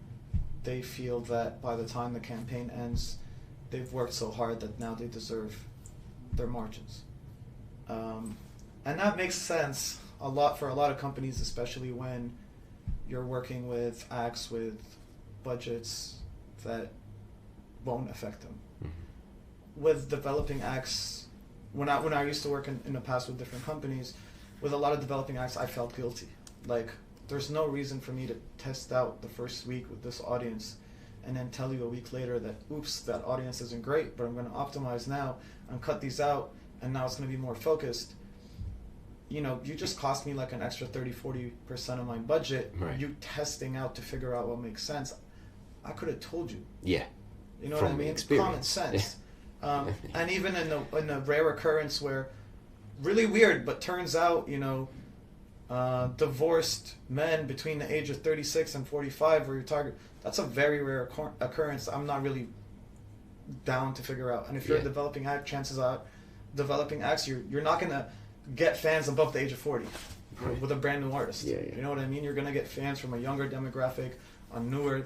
they feel that by the time the campaign ends, they've worked so hard that now they deserve their margins. And that makes sense a lot for a lot of companies, especially when you're working with acts with budgets that won't affect them. Mm-hmm. With developing acts, when I used to work in the past with different companies, with a lot of developing acts, I felt guilty. Like, there's no reason for me to test out the first week with this audience and then tell you a week later that, oops, that audience isn't great, but I'm going to optimize now and cut these out, and now it's going to be more focused. You know, you just cost me like an extra 30-40% of my budget. Right. You testing out to figure out what makes sense. I could have told you. Yeah. You know what I mean? Experience. Common sense. Yeah. And even in the rare occurrence where, really weird, but turns out, you know, divorced men between the age of 36 and 45 were your target. That's a very rare occurrence. I'm not really down to figure out. And if you're a developing act, chances are, developing acts, you're not going to get fans above the age of 40 with a brand new artist. Yeah. You know what I mean? You're going to get fans from a younger demographic on newer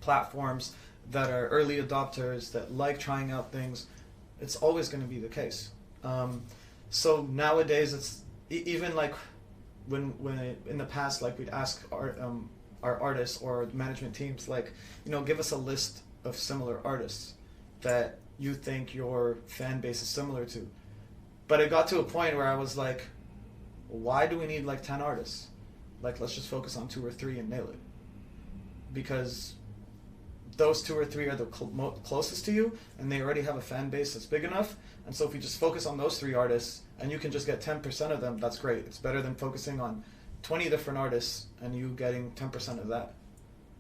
platforms that are early adopters, that like trying out things. It's always going to be the case. So nowadays, it's even like when in the past, like we'd ask our artists or management teams, like, you know, give us a list of similar artists that you think your fan base is similar to. But it got to a point where I was like, why do we need like 10 artists? Like, let's just focus on 2 or 3 and nail it. Because those 2 or 3 are the closest to you, and they already have a fan base that's big enough. And so if you just focus on those 3 artists, and you can just get 10% of them, that's great. It's better than focusing on 20 different artists and you getting 10% of that,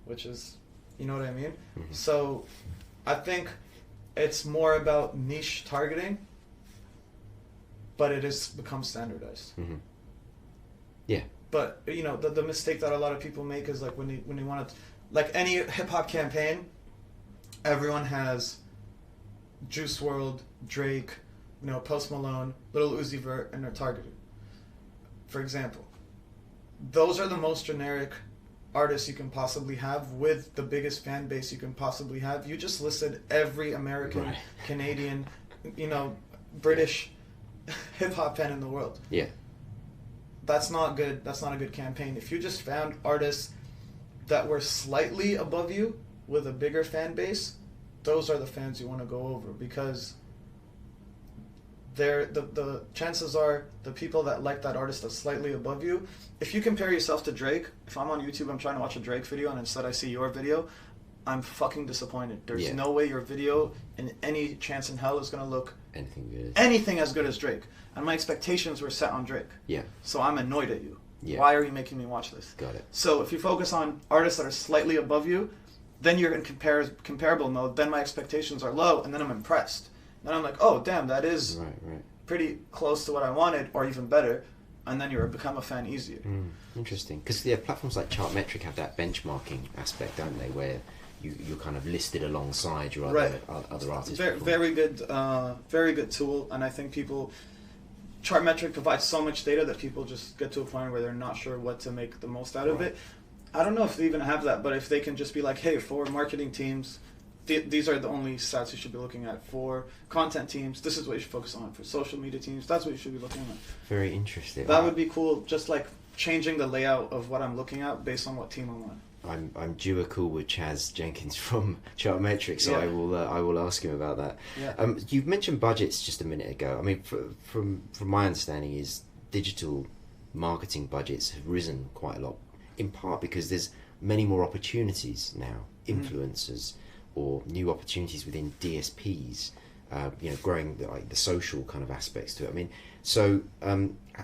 which is, you know what I mean? Mm-hmm. So I think it's more about niche targeting, but it has become standardized. Mm-hmm. Yeah. But, you know, the mistake that a lot of people make is like when they want to, like any hip-hop campaign, everyone has Juice WRLD, Drake, Post Malone, Lil Uzi Vert, and they're targeted. For example, those are the most generic artists you can possibly have with the biggest fan base you can possibly have. You just listed every American, right. Canadian, British hip-hop fan in the world. Yeah. That's not good. That's not a good campaign. If you just found artists that were slightly above you with a bigger fan base, those are the fans you want to go over, because the chances are the people that like that artist that's slightly above you, if you compare yourself to Drake, if I'm on YouTube, I'm trying to watch a Drake video, and instead I see your video, I'm fucking disappointed. There's no way your video in any chance in hell is going to look anything as good as Drake. And my expectations were set on Drake. Yeah. So I'm annoyed at you. Yeah. Why are you making me watch this? Got it. So if you focus on artists that are slightly above you, then you're in comparable mode, then my expectations are low, and then I'm impressed. Then I'm like, oh, damn, that is pretty close to what I wanted, or even better, and then you become a fan easier. Interesting. Because platforms like Chartmetric have that benchmarking aspect, don't they, where you're kind of listed alongside your other artists. Very good tool, and I think Chartmetric provides so much data that people just get to a point where they're not sure what to make the most out of it. I don't know if they even have that, but if they can just be like, hey, for marketing teams, these are the only stats you should be looking at. For content teams, this is what you should focus on. For social media teams, that's what you should be looking at. Very interesting. That would be cool, just like changing the layout of what I'm looking at based on what team I'm on. I'm due a call with Chaz Jenkins from Chartmetric, so I will ask him about that. Yeah. You've mentioned budgets just a minute ago. I mean, from my understanding, is digital marketing budgets have risen quite a lot, in part because there's many more opportunities now, influencers or new opportunities within DSPs. Growing the social kind of aspects to it. I mean, so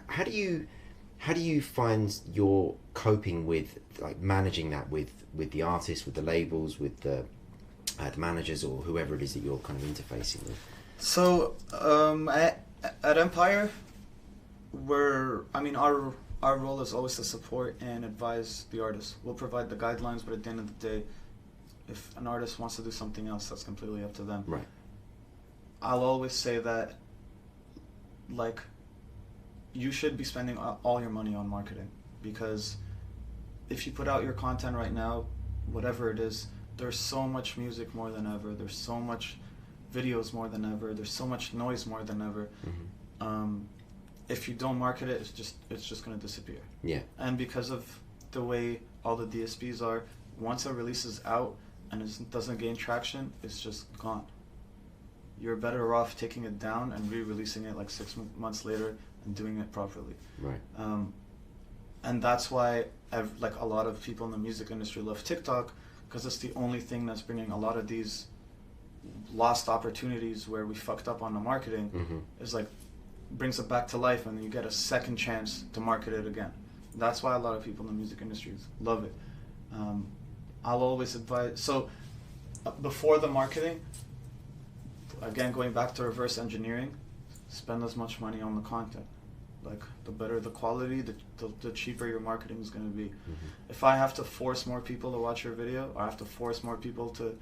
how do you find you're coping with managing that with the artists, with the labels, with the managers, or whoever it is that you're kind of interfacing with? So at Empire, our role is always to support and advise the artist. We'll provide the guidelines, but at the end of the day, if an artist wants to do something else, that's completely up to them. Right. I'll always say that, you should be spending all your money on marketing, because if you put out your content right now, whatever it is, there's so much music more than ever, there's so much videos more than ever, there's so much noise more than ever. If you don't market it, it's just going to disappear. Yeah. And because of the way all the DSPs are, once a release is out and it doesn't gain traction, it's just gone. You're better off taking it down and re-releasing it 6 months later and doing it properly. Right. And that's why a lot of people in the music industry love TikTok, because it's the only thing that's bringing a lot of these lost opportunities where we fucked up on the marketing. Is brings it back to life, and then you get a second chance to market it again. That's why a lot of people in the music industry love it. I'll always advise, before the marketing, again, going back to reverse engineering, spend as much money on the content. The better the quality, the cheaper your marketing is going to be. If I have to force more people to watch your video, or I have to force more people to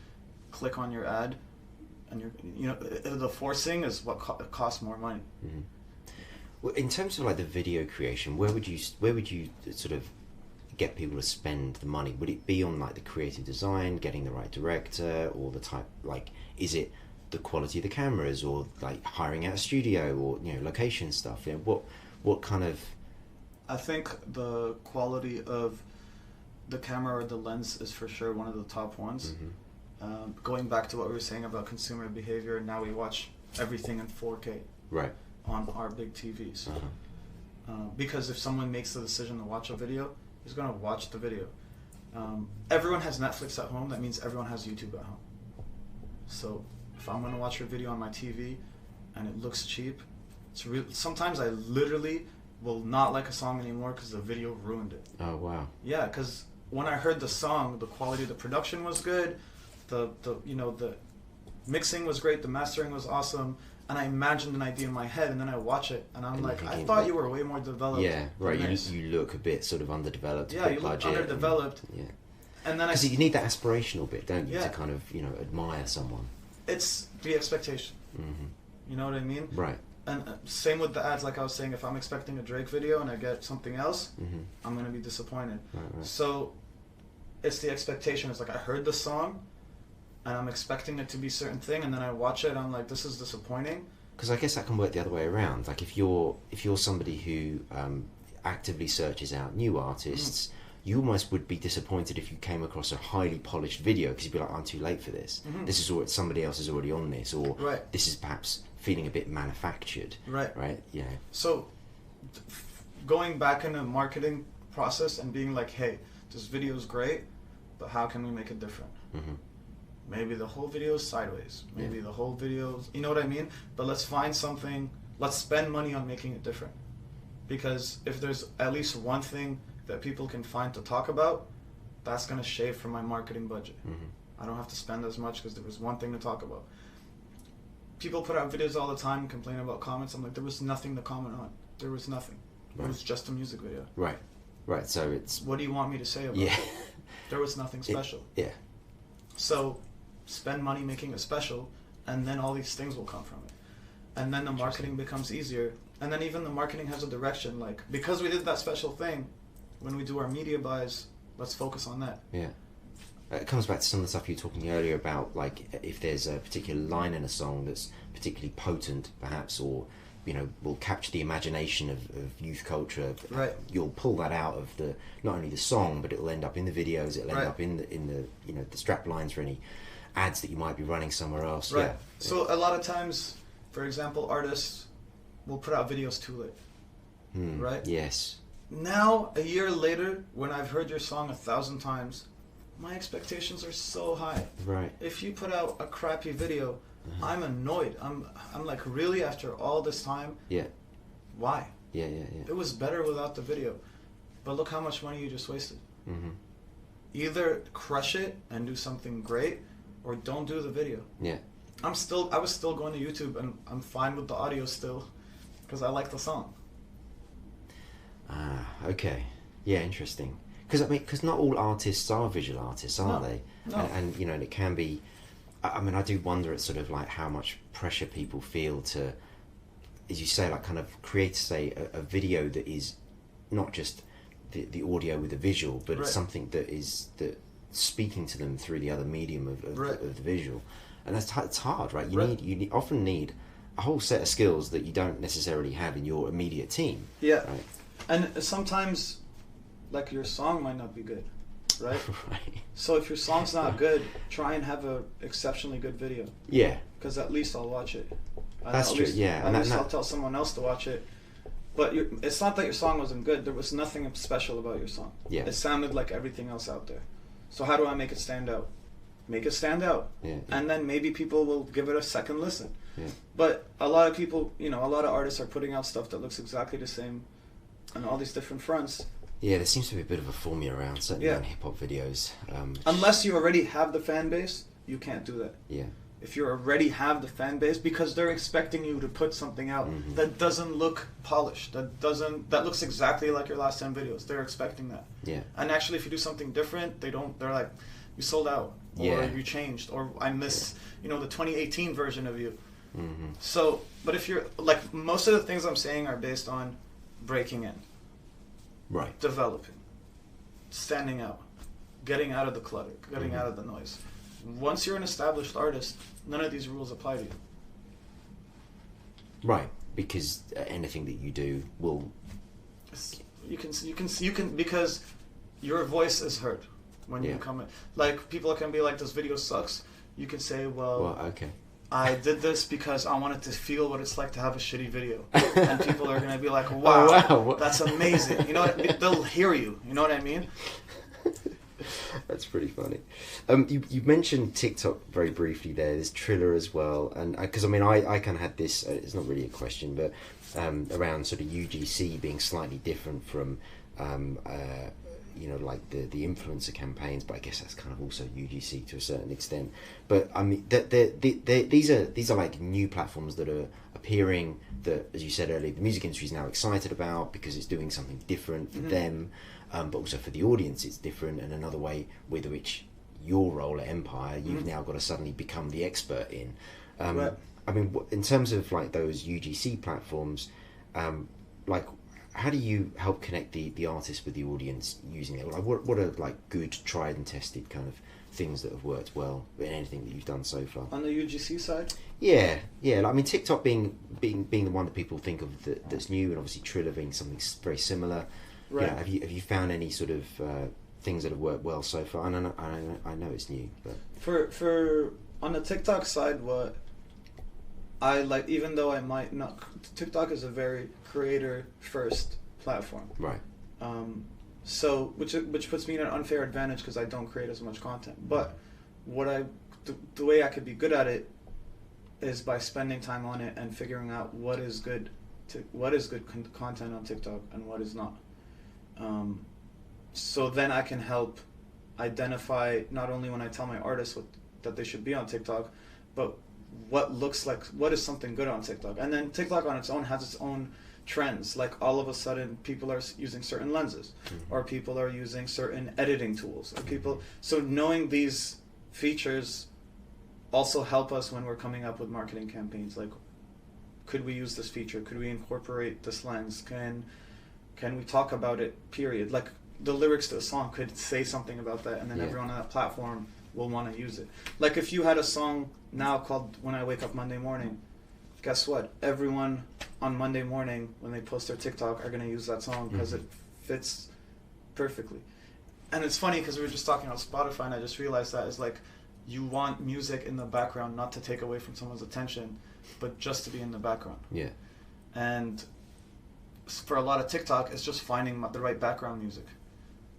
click on your ad, and the forcing is what costs more money. Well, in terms of the video creation, where would you sort of get people to spend the money? Would it be on the creative design, getting the right director, or the type is it the quality of the cameras, or hiring out a studio, or location stuff? What kind of? I think the quality of the camera or the lens is for sure one of the top ones. Going back to what we were saying about consumer behavior, and now we watch everything in 4K. Right. On our big TVs. Because if someone makes the decision to watch a video, he's going to watch the video. Everyone has Netflix at home, that means everyone has YouTube at home. So if I'm going to watch your video on my TV and it looks cheap, sometimes I literally will not like a song anymore because the video ruined it. Oh, wow. Yeah, because when I heard the song, the quality of the production was good, the mixing was great, the mastering was awesome, and I imagined an idea in my head, and then I watch it, and I'm I thought you were way more developed. Yeah, right. You look a bit sort of underdeveloped. Yeah, you look underdeveloped. And then because you need that aspirational bit, don't you, to kind of admire someone. It's the expectation. You know what I mean? Right. And same with the ads, like I was saying, if I'm expecting a Drake video and I get something else, I'm going to be disappointed. Right. So it's the expectation. It's like I heard the song and I'm expecting it to be a certain thing, and then I watch it and I'm like, this is disappointing. Because I guess that can work the other way around. Like if you're somebody who actively searches out new artists, you almost would be disappointed if you came across a highly polished video, because you'd be like, I'm too late for this. This is what somebody else is already on this, or this is perhaps feeling a bit manufactured. Right. Yeah. So going back in the marketing process and being like, hey, this video is great, but how can we make it different? Maybe the whole video is sideways. Maybe the whole video, you know what I mean? But let's find something, let's spend money on making it different. Because if there's at least one thing that people can find to talk about, that's going to shave from my marketing budget. I don't have to spend as much because there was one thing to talk about. People put out videos all the time and complain about comments. I'm like, there was nothing to comment on. There was nothing. It was just a music video. Right. So it's... What do you want me to say about it? There was nothing special. So spend money making it special, and then all these things will come from it. And then the marketing becomes easier. And then even the marketing has a direction. Like, because we did that special thing, when we do our media buys, let's focus on that. It comes back to some of the stuff you were talking earlier about, like if there's a particular line in a song that's particularly potent, perhaps, or will capture the imagination of youth culture. You'll pull that out of the not only the song, but it'll end up in the videos. It'll end up in the the strap lines for any ads that you might be running somewhere else. So a lot of times, for example, artists will put out videos too late. Right. Yes. Now, a year later, when I've heard your song 1,000 times, my expectations are so high. Right. If you put out a crappy video, I'm annoyed. I'm like, really, after all this time? Why? It was better without the video. But look how much money you just wasted. Either crush it and do something great, or don't do the video. I was still going to YouTube, and I'm fine with the audio still, because I like the song. Okay. Yeah, interesting. Because not all artists are visual artists, are they? No. And it can be. I mean, I do wonder at sort of like how much pressure people feel to, as you say, like kind of create, say, a video that is not just the audio with the visual, but it's something that speaking to them through the other medium of the visual, and it's hard, right? You often need a whole set of skills that you don't necessarily have in your immediate team. Right? And sometimes, like, your song might not be good, right? So if your song's not good, try and have a exceptionally good video. Because at least I'll watch it. That's true. At least I'll tell someone else to watch it. But it's not that your song wasn't good. There was nothing special about your song. It sounded like everything else out there. So how do I make it stand out? Make it stand out. And then maybe people will give it a second listen. But a lot of people, a lot of artists are putting out stuff that looks exactly the same on all these different fronts. There seems to be a bit of a formula around, certainly in hip-hop videos. Unless you already have the fan base, you can't do that. If you already have the fan base, because they're expecting you to put something out that doesn't look polished, that looks exactly like your last 10 videos. They're expecting that. And actually, if you do something different, they're like, you sold out, or you changed, or I miss, the 2018 version of you. So, but if you're, like, most of the things I'm saying are based on breaking in. Developing. Standing out. Getting out of the clutter. Getting out of the noise. Once you're an established artist, none of these rules apply to you. Because anything that you do will... You can because your voice is heard when you come in. Like, people can be like, this video sucks. You can say, well I did this because I wanted to feel what it's like to have a shitty video. And people are going to be like, wow, that's amazing. You know what I mean? They'll hear you. You know what I mean? That's pretty funny. You mentioned TikTok very briefly there. There's Triller as well. And because, I kind of had this, it's not really a question, but around sort of UGC being slightly different from... like the influencer campaigns, but I guess that's kind of also UGC to a certain extent. But I mean, these are like new platforms that are appearing that, as you said earlier, the music industry is now excited about because it's doing something different for them, but also for the audience it's different, and another way with which your role at Empire you've now got to suddenly become the expert in. Right. I mean, in terms of like those UGC platforms, like how do you help connect the artist with the audience using it? Like, what are like good, tried and tested kind of things that have worked well in anything that you've done so far? On the UGC side? Yeah. Like, I mean, TikTok being the one that people think of that's new, and obviously Triller being something very similar. Right. You know, have you found any sort of things that have worked well so far? I know it's new, but for on the TikTok side, what I like, even though I might not, TikTok is a very creator first platform. right. So which puts me in an unfair advantage because I don't create as much content. But the way I could be good at it is by spending time on it and figuring out what is good content on TikTok and what is not. So then I can help identify, not only when I tell my artists that they should be on TikTok, but what is something good on TikTok. And then TikTok on its own has its own trends. Like all of a sudden people are using certain lenses, or people are using certain editing tools, or so knowing these features also help us when we're coming up with marketing campaigns. Like, could we use this feature? Could we incorporate this lens? Can we talk about it, period? Like, the lyrics to a song could say something about that, and then everyone on that platform will want to use it. Like, if you had a song now called When I Wake Up Monday Morning, guess what? Everyone on Monday morning, when they post their TikTok, are going to use that song because it fits perfectly. And it's funny because we were just talking about Spotify, and I just realized that is like, you want music in the background not to take away from someone's attention, but just to be in the background. Yeah. And for a lot of TikTok, it's just finding the right background music.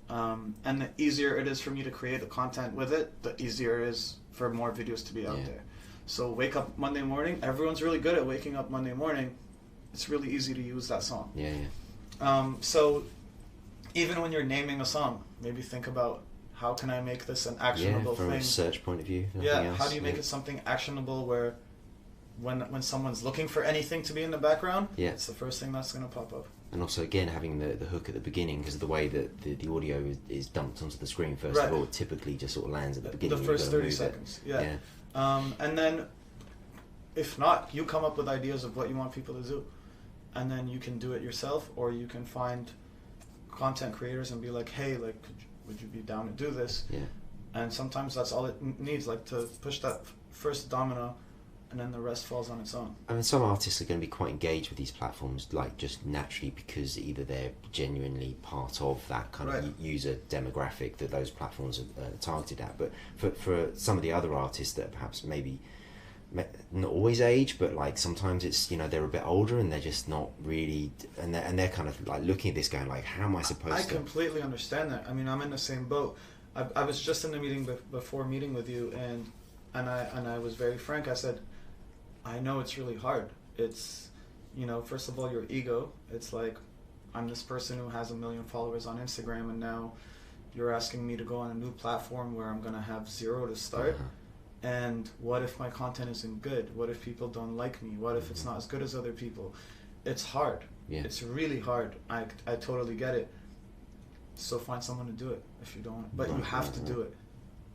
And the easier it is for me to create the content with it, the easier it is for more videos to be out there. So Wake Up Monday Morning, everyone's really good at waking up Monday morning. It's really easy to use that song. So even when you're naming a song, maybe think about, how can I make this an actionable from thing? a search point of view. How do you make it something actionable where when someone's looking for anything to be in the background, it's the first thing that's going to pop up. And also, again, having the hook at the beginning, because of the way that the audio is dumped onto the screen, first of all, it typically just sort of lands at the beginning. The first 30 seconds, and then, if not, you come up with ideas of what you want people to do. And then you can do it yourself, or you can find content creators and be like, hey, like, would you be down to do this? And sometimes that's all it needs, like, to push that first domino, and then the rest falls on its own. I mean, some artists are going to be quite engaged with these platforms, like, just naturally, because either they're genuinely part of that kind of user demographic that those platforms are targeted at. But for some of the other artists that perhaps maybe not always age, but like sometimes it's, you know, they're a bit older and they're just not really, and they're kind of like looking at this going like, how am I supposed to? I completely understand that. I mean, I'm in the same boat. I was just in the meeting before meeting with you, and I was very frank. I said, I know it's really hard. It's, you know, first of all, your ego. It's like, I'm this person who has 1 million followers on Instagram, and now you're asking me to go on a new platform where I'm going to have 0 to start. And what if my content isn't good? What if people don't like me? What if it's not as good as other people? It's hard. It's really hard. I totally get it. So find someone to do it if you don't. But you have to do it.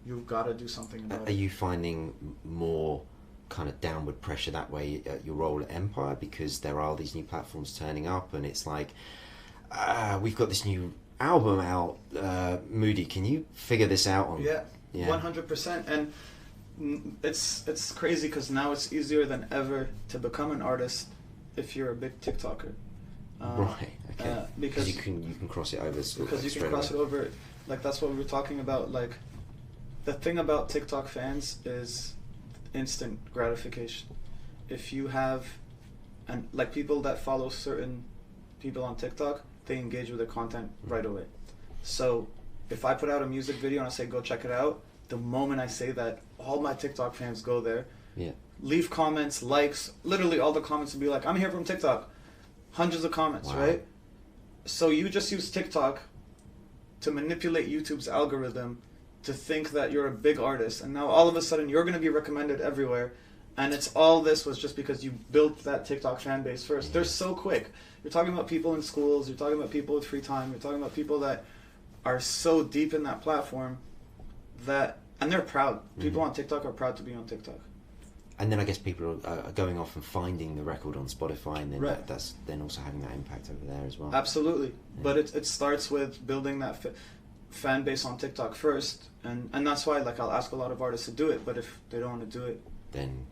You've got to do something about it. Are you finding more kind of downward pressure that way at your role at Empire, because there are these new platforms turning up and it's like, we've got this new album out, Moody, can you figure this out on? 100%. And it's crazy because now it's easier than ever to become an artist if you're a big TikToker. Because you can cross it over. Because you can cross it over. Like, that's what we were talking about. Like, the thing about TikTok fans is instant gratification. If you have, and like, people that follow certain people on TikTok, they engage with their content right away. So if I put out a music video and I say go check it out, the moment I say that, all my TikTok fans go there, leave comments, likes, literally all the comments will be like, I'm here from TikTok. Hundreds of comments, right? So you just use TikTok to manipulate YouTube's algorithm to think that you're a big artist, and now all of a sudden you're going to be recommended everywhere, and it's all this was just because you built that TikTok fan base first. They're so quick. You're talking about people in schools, you're talking about people with free time, you're talking about people that are so deep in that platform that, and they're proud. People on TikTok are proud to be on TikTok. And then I guess people are going off and finding the record on Spotify, and then Right. that's then also having that impact over there as well. Absolutely, Yeah. but it starts with building that fan base on TikTok first, and that's why like I'll ask a lot of artists to do it, but if they don't want to do it, Then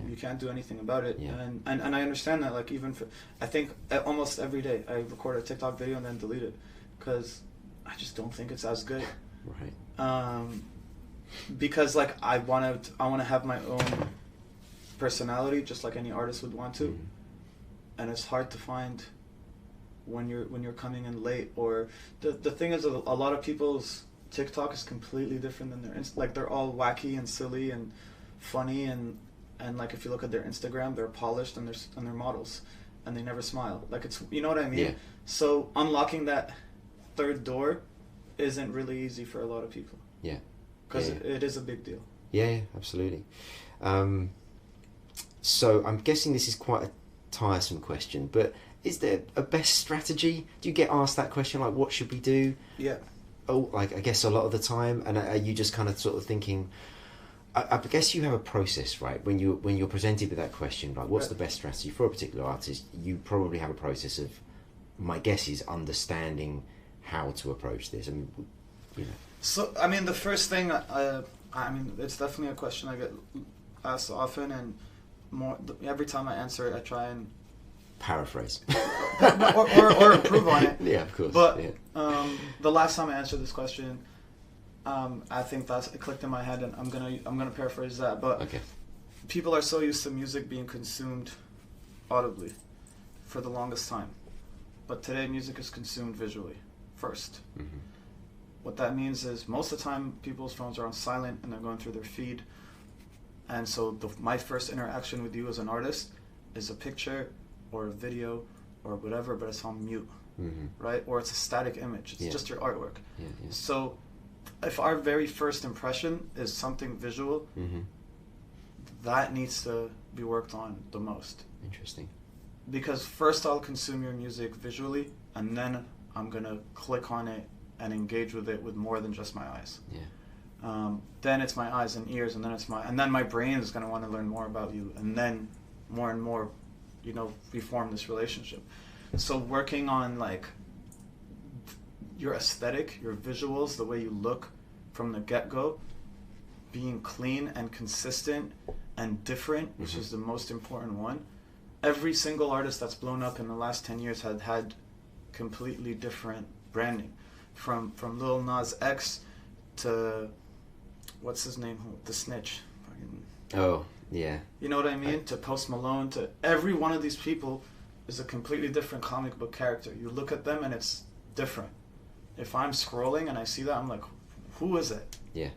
you can't do anything about it. Yeah. And I understand that, like, even for, I think almost every day I record a TikTok video and then delete it because I just don't think it's as good. Right. Because like I want to have my own personality, just like any artist would want to, and it's hard to find when you're coming in late. Or the thing is, a lot of people's TikTok is completely different than their like they're all wacky and silly and funny, and like if you look at their Instagram, they're polished and they're models and they never smile. Like, it's, you know what I mean? Yeah. So unlocking that third door isn't really easy for a lot of people. Yeah. Because Yeah. it is a big deal. Yeah, absolutely. So I'm guessing this is quite a tiresome question, but is there a best strategy? Do you get asked that question, like, what should we do? Yeah. Oh, like, I guess a lot of the time, and are you just kind of sort of thinking? I guess you have a process, right? When you're presented with that question, like, what's Right. the best strategy for a particular artist? You probably have a process of, my guess is, understanding how to approach this. I mean, you know. So, I mean, the first thing, I mean, it's definitely a question I get asked often, and every time I answer it, I try and Paraphrase. or improve on it. Yeah, of course. But yeah. The last time I answered this question, I think it clicked in my head, and I'm gonna paraphrase that. But Okay. people are so used to music being consumed audibly for the longest time, but today music is consumed visually first. Mm-hmm. What that means is most of the time people's phones are on silent and they're going through their feed, and so my first interaction with you as an artist is a picture or a video or whatever, but it's on mute, right? Or it's a static image. It's just your artwork. Yeah. So if our very first impression is something visual, that needs to be worked on the most. Interesting. Because first I'll consume your music visually, and then I'm going to click on it and engage with it with more than just my eyes. Yeah. Then it's my eyes and ears, and then my brain is going to want to learn more about you, and then more and more, we form this relationship. So working on like your aesthetic, your visuals, the way you look from the get-go, being clean and consistent and different, which is the most important one. Every single artist that's blown up in the last 10 years had completely different branding. From Lil Nas X to, what's his name? The Snitch. Oh, yeah. You know what I mean? To Post Malone, to every one of these people is a completely different comic book character. You look at them and it's different. If I'm scrolling and I see that, I'm like, who is it? Yeah.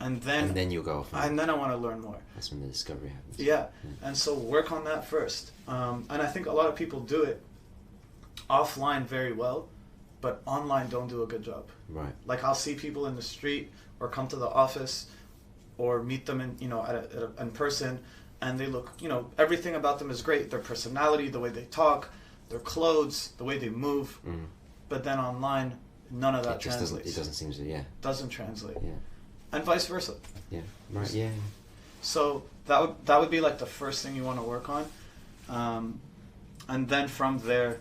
And then you'll go off. And then I want to learn more. That's when the discovery happens. Yeah. And so work on that first. And I think a lot of people do it offline very well, but online don't do a good job. Right. Like, I'll see people in the street or come to the office or meet them in person, and they look, everything about them is great. Their personality, the way they talk, their clothes, the way they move. But then online, none of that translates. It doesn't seem to, yeah. Doesn't translate. Yeah. And vice versa. Yeah. Right. Yeah. So that would be like the first thing you want to work on, and then from there,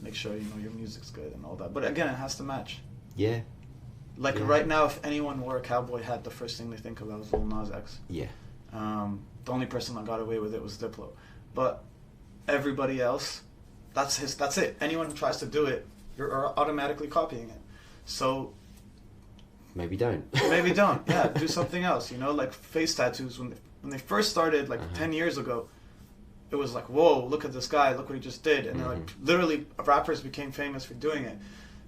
make sure your music's good and all that. But again, it has to match. Yeah. Like right now, if anyone wore a cowboy hat, the first thing they think about is Lil Nas X. Yeah. The only person that got away with it was Diplo, but everybody else, that's it. Anyone who tries to do it, you're automatically copying it. So maybe don't. Maybe don't. Yeah, do something else. Like face tattoos. When they first started, like 10 years ago, it was like, whoa, look at this guy, look what he just did, and they're like, literally, rappers became famous for doing it.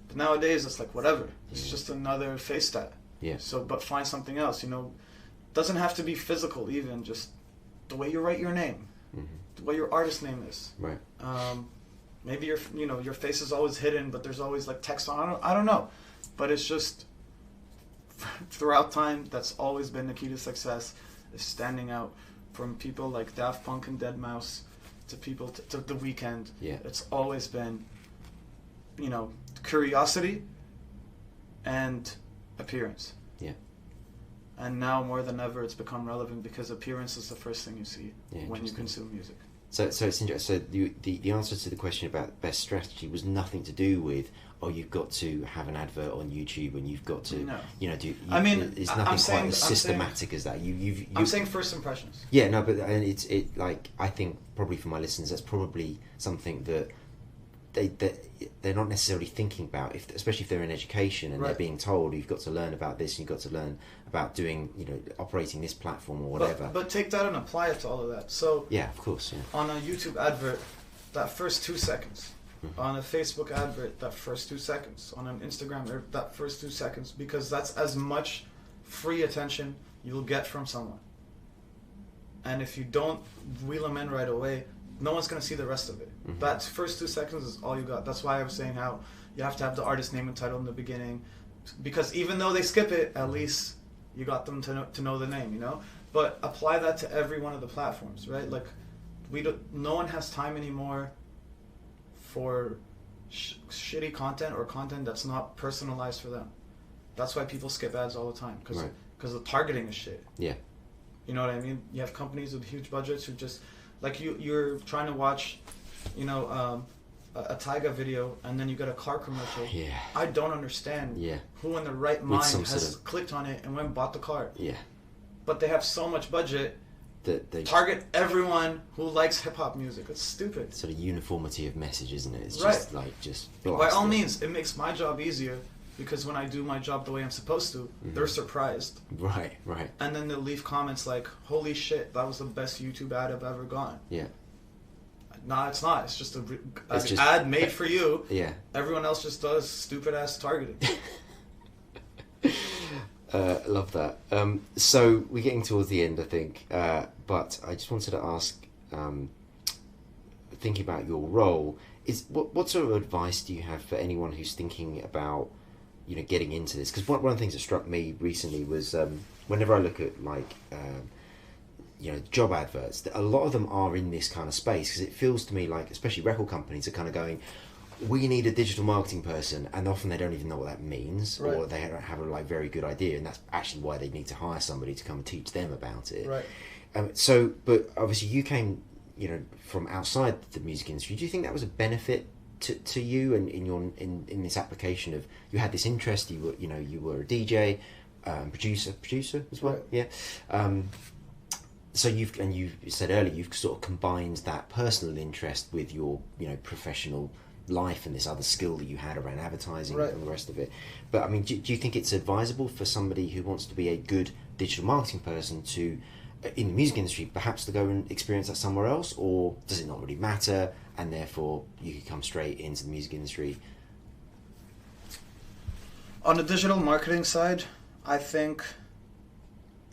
But nowadays, it's like whatever. It's just another face tat. Yeah. So, but find something else. Doesn't have to be physical. Even just the way you write your name, the way your artist name is. Right. Maybe your face is always hidden, but there's always like text on. I don't know, but it's just throughout time, that's always been the key to success, is standing out. From people like Daft Punk and Deadmau5 to people to The Weeknd. Yeah. It's always been, curiosity and appearance. Yeah. And now more than ever, it's become relevant because appearance is the first thing you see when you consume music. So it's interesting. So the answer to the question about best strategy was nothing to do with, oh, you've got to have an advert on YouTube and you've got to do. It's nothing quite as systematic as that. I'm saying first impressions. Yeah, no, but and it's like, I think probably for my listeners, that's probably something that they're not necessarily thinking about, especially if they're in education and they're being told, you've got to learn about this and you've got to learn about doing, operating this platform or whatever. But take that and apply it to all of that. So yeah, of course. Yeah. On a YouTube advert, that first 2 seconds. Mm-hmm. On a Facebook advert, that first 2 seconds. On an Instagram, that first 2 seconds, because that's as much free attention you'll get from someone. And if you don't wheel them in right away, no one's going to see the rest of it. Mm-hmm. That first 2 seconds is all you got. That's why I was saying how you have to have the artist name and title in the beginning, because even though they skip it, at least you got them to know the name, But apply that to every one of the platforms, right? Like, no one has time anymore for shitty content or content that's not personalized for them. That's why people skip ads all the time, because the targeting is shit. Yeah. You know what I mean? You have companies with huge budgets who just, like, you're trying to watch, a Tyga video, and then you get a car commercial. Yeah. I don't understand who in the right mind has clicked on it and went and bought the car. Yeah. But they have so much budget that they target everyone who likes hip-hop music. It's stupid. Sort of uniformity of message, isn't it? It's just by all means, it makes my job easier, because when I do my job the way I'm supposed to, they're surprised. Right. And then they'll leave comments like, holy shit, that was the best YouTube ad I've ever gotten. Yeah. No, it's not. It's just an ad made for you. Yeah. Everyone else just does stupid-ass targeting. Love that. So we're getting towards the end, I think. But I just wanted to ask, thinking about your role, what sort of advice do you have for anyone who's thinking about, getting into this? Because one of the things that struck me recently was whenever I look at job adverts, a lot of them are in this kind of space, because it feels to me like, especially record companies are kind of going, we need a digital marketing person, and often they don't even know what that means, or they don't have a very good idea, and that's actually why they need to hire somebody to come and teach them about it. Right. But obviously you came, from outside the music industry. Do you think that was a benefit to you and in this application of, you had this interest, you were a DJ, producer as well, right. Yeah. So you said earlier, you've sort of combined that personal interest with your professional life and this other skill that you had around advertising and the rest of it. But I mean, do you think it's advisable for somebody who wants to be a good digital marketing person to, in the music industry, perhaps to go and experience that somewhere else, or does it not really matter, and therefore you could come straight into the music industry? On the digital marketing side, I think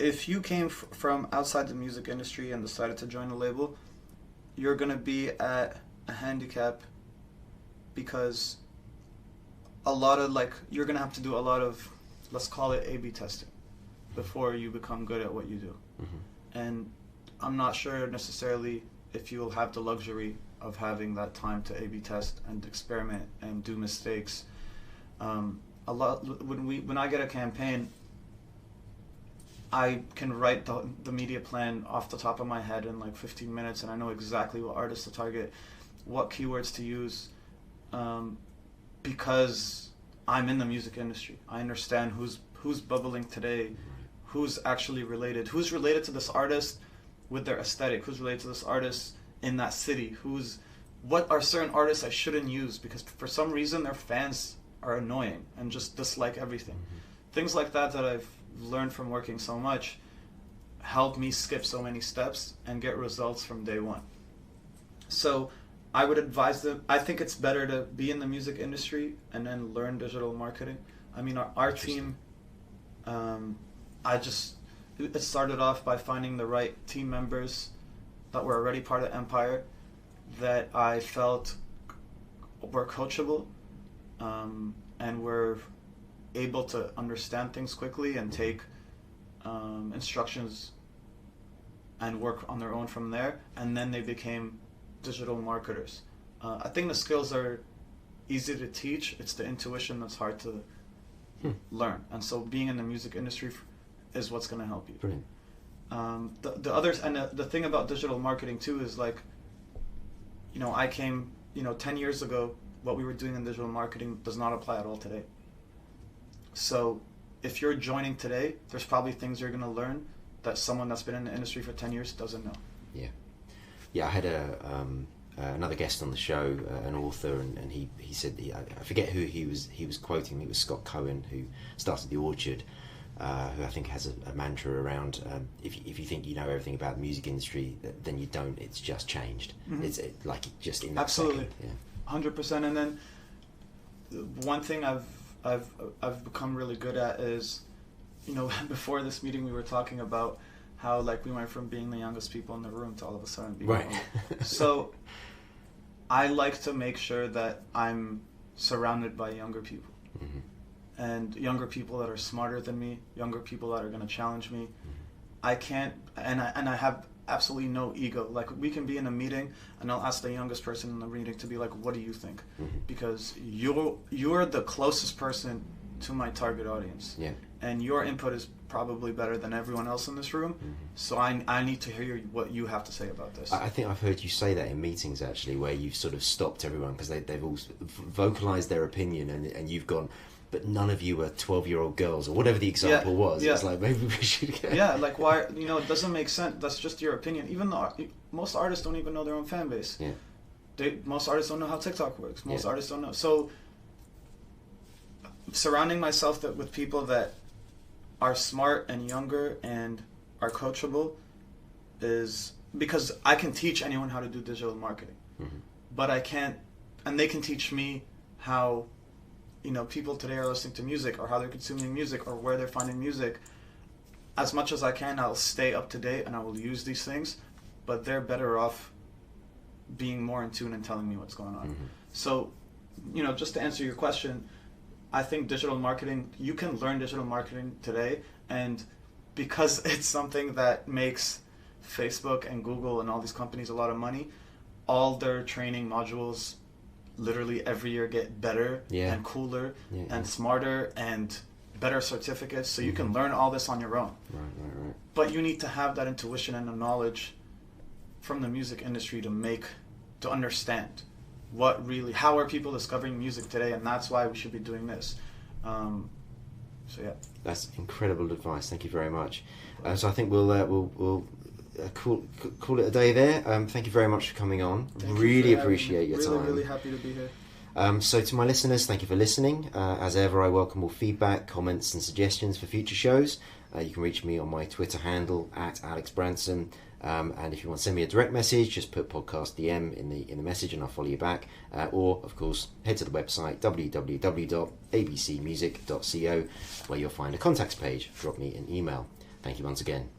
if you came from outside the music industry and decided to join a label, you're going to be at a handicap, because you're going to have to do a lot of, let's call it A/B testing, before you become good at what you do. Mm-hmm. And I'm not sure necessarily if you'll have the luxury of having that time to A/B test and experiment and do mistakes. When I get a campaign, I can write the media plan off the top of my head in 15 minutes, and I know exactly what artists to target, what keywords to use, because I'm in the music industry. I understand who's bubbling today, who's actually related, who's related to this artist with their aesthetic, who's related to this artist in that city, what are certain artists I shouldn't use because for some reason their fans are annoying and just dislike everything. Mm-hmm. Things like that I've learned from working so much help me skip so many steps and get results from day one. So I would advise them, I think it's better to be in the music industry and then learn digital marketing. I mean, our team, it started off by finding the right team members that were already part of Empire that I felt were coachable and were able to understand things quickly and take instructions and work on their own from there, and then they became digital marketers. I think the skills are easy to teach. It's the intuition that's hard to learn. And so being in the music industry is what's going to help you. Brilliant. The others, and the thing about digital marketing too is like, I came, 10 years ago, what we were doing in digital marketing does not apply at all today. So if you're joining today, there's probably things you're going to learn that someone that's been in the industry for 10 years doesn't know. Yeah, I had another guest on the show, an author, and he said, I forget who he was quoting. It was Scott Cohen, who started The Orchard, who I think has a mantra around, if you think you know everything about the music industry, then you don't. It's just changed. Mm-hmm. It's like just in that absolutely second. 100%. And then one thing I've become really good at is, before this meeting we were talking about how like we went from being the youngest people in the room to all of a sudden being right. So I like to make sure that I'm surrounded by younger people. Mm-hmm. And younger people that are smarter than me, younger people that are going to challenge me. Mm-hmm. I can't, and I have absolutely no ego. Like we can be in a meeting and I'll ask the youngest person in the meeting to be like, what do you think? Mm-hmm. Because you're the closest person to my target audience. Yeah. And your input is probably better than everyone else in this room. Mm-hmm. So I need to hear what you have to say about this. I think I've heard you say that in meetings actually, where you've sort of stopped everyone because they've all vocalized their opinion and you've gone, but none of you are 12-year-old girls or whatever the example was. Yeah. It's like, maybe we should go. Yeah, like why, it doesn't make sense. That's just your opinion. Even though most artists don't even know their own fan base. Yeah. Most artists don't know how TikTok works. Most artists don't know. So surrounding myself with people that are smart and younger and are coachable is because I can teach anyone how to do digital marketing. Mm-hmm. But I can't, and they can teach me how, people today are listening to music or how they're consuming music or where they're finding music. As much as I can, I'll stay up to date and I will use these things, but they're better off being more in tune and telling me what's going on. Mm-hmm. So, just to answer your question, I think digital marketing, you can learn digital marketing today, and because it's something that makes Facebook and Google and all these companies a lot of money, all their training modules literally every year get better and cooler and smarter and better certificates, so you can learn all this on your own. Right. But you need to have that intuition and the knowledge from the music industry to understand how are people discovering music today, and that's why we should be doing this. That's incredible advice. Thank you very much. So I think we'll call it a day there. Thank you very much for coming on. Really appreciate your time. Really happy to be here. So to my listeners, thank you for listening. As ever, I welcome all feedback, comments and suggestions for future shows. You can reach me on my Twitter handle @AlexBranson. And if you want to send me a direct message, just put podcast DM in the message and I'll follow you back. Or, of course, head to the website www.abcmusic.co, where you'll find a contacts page. Drop me an email. Thank you once again.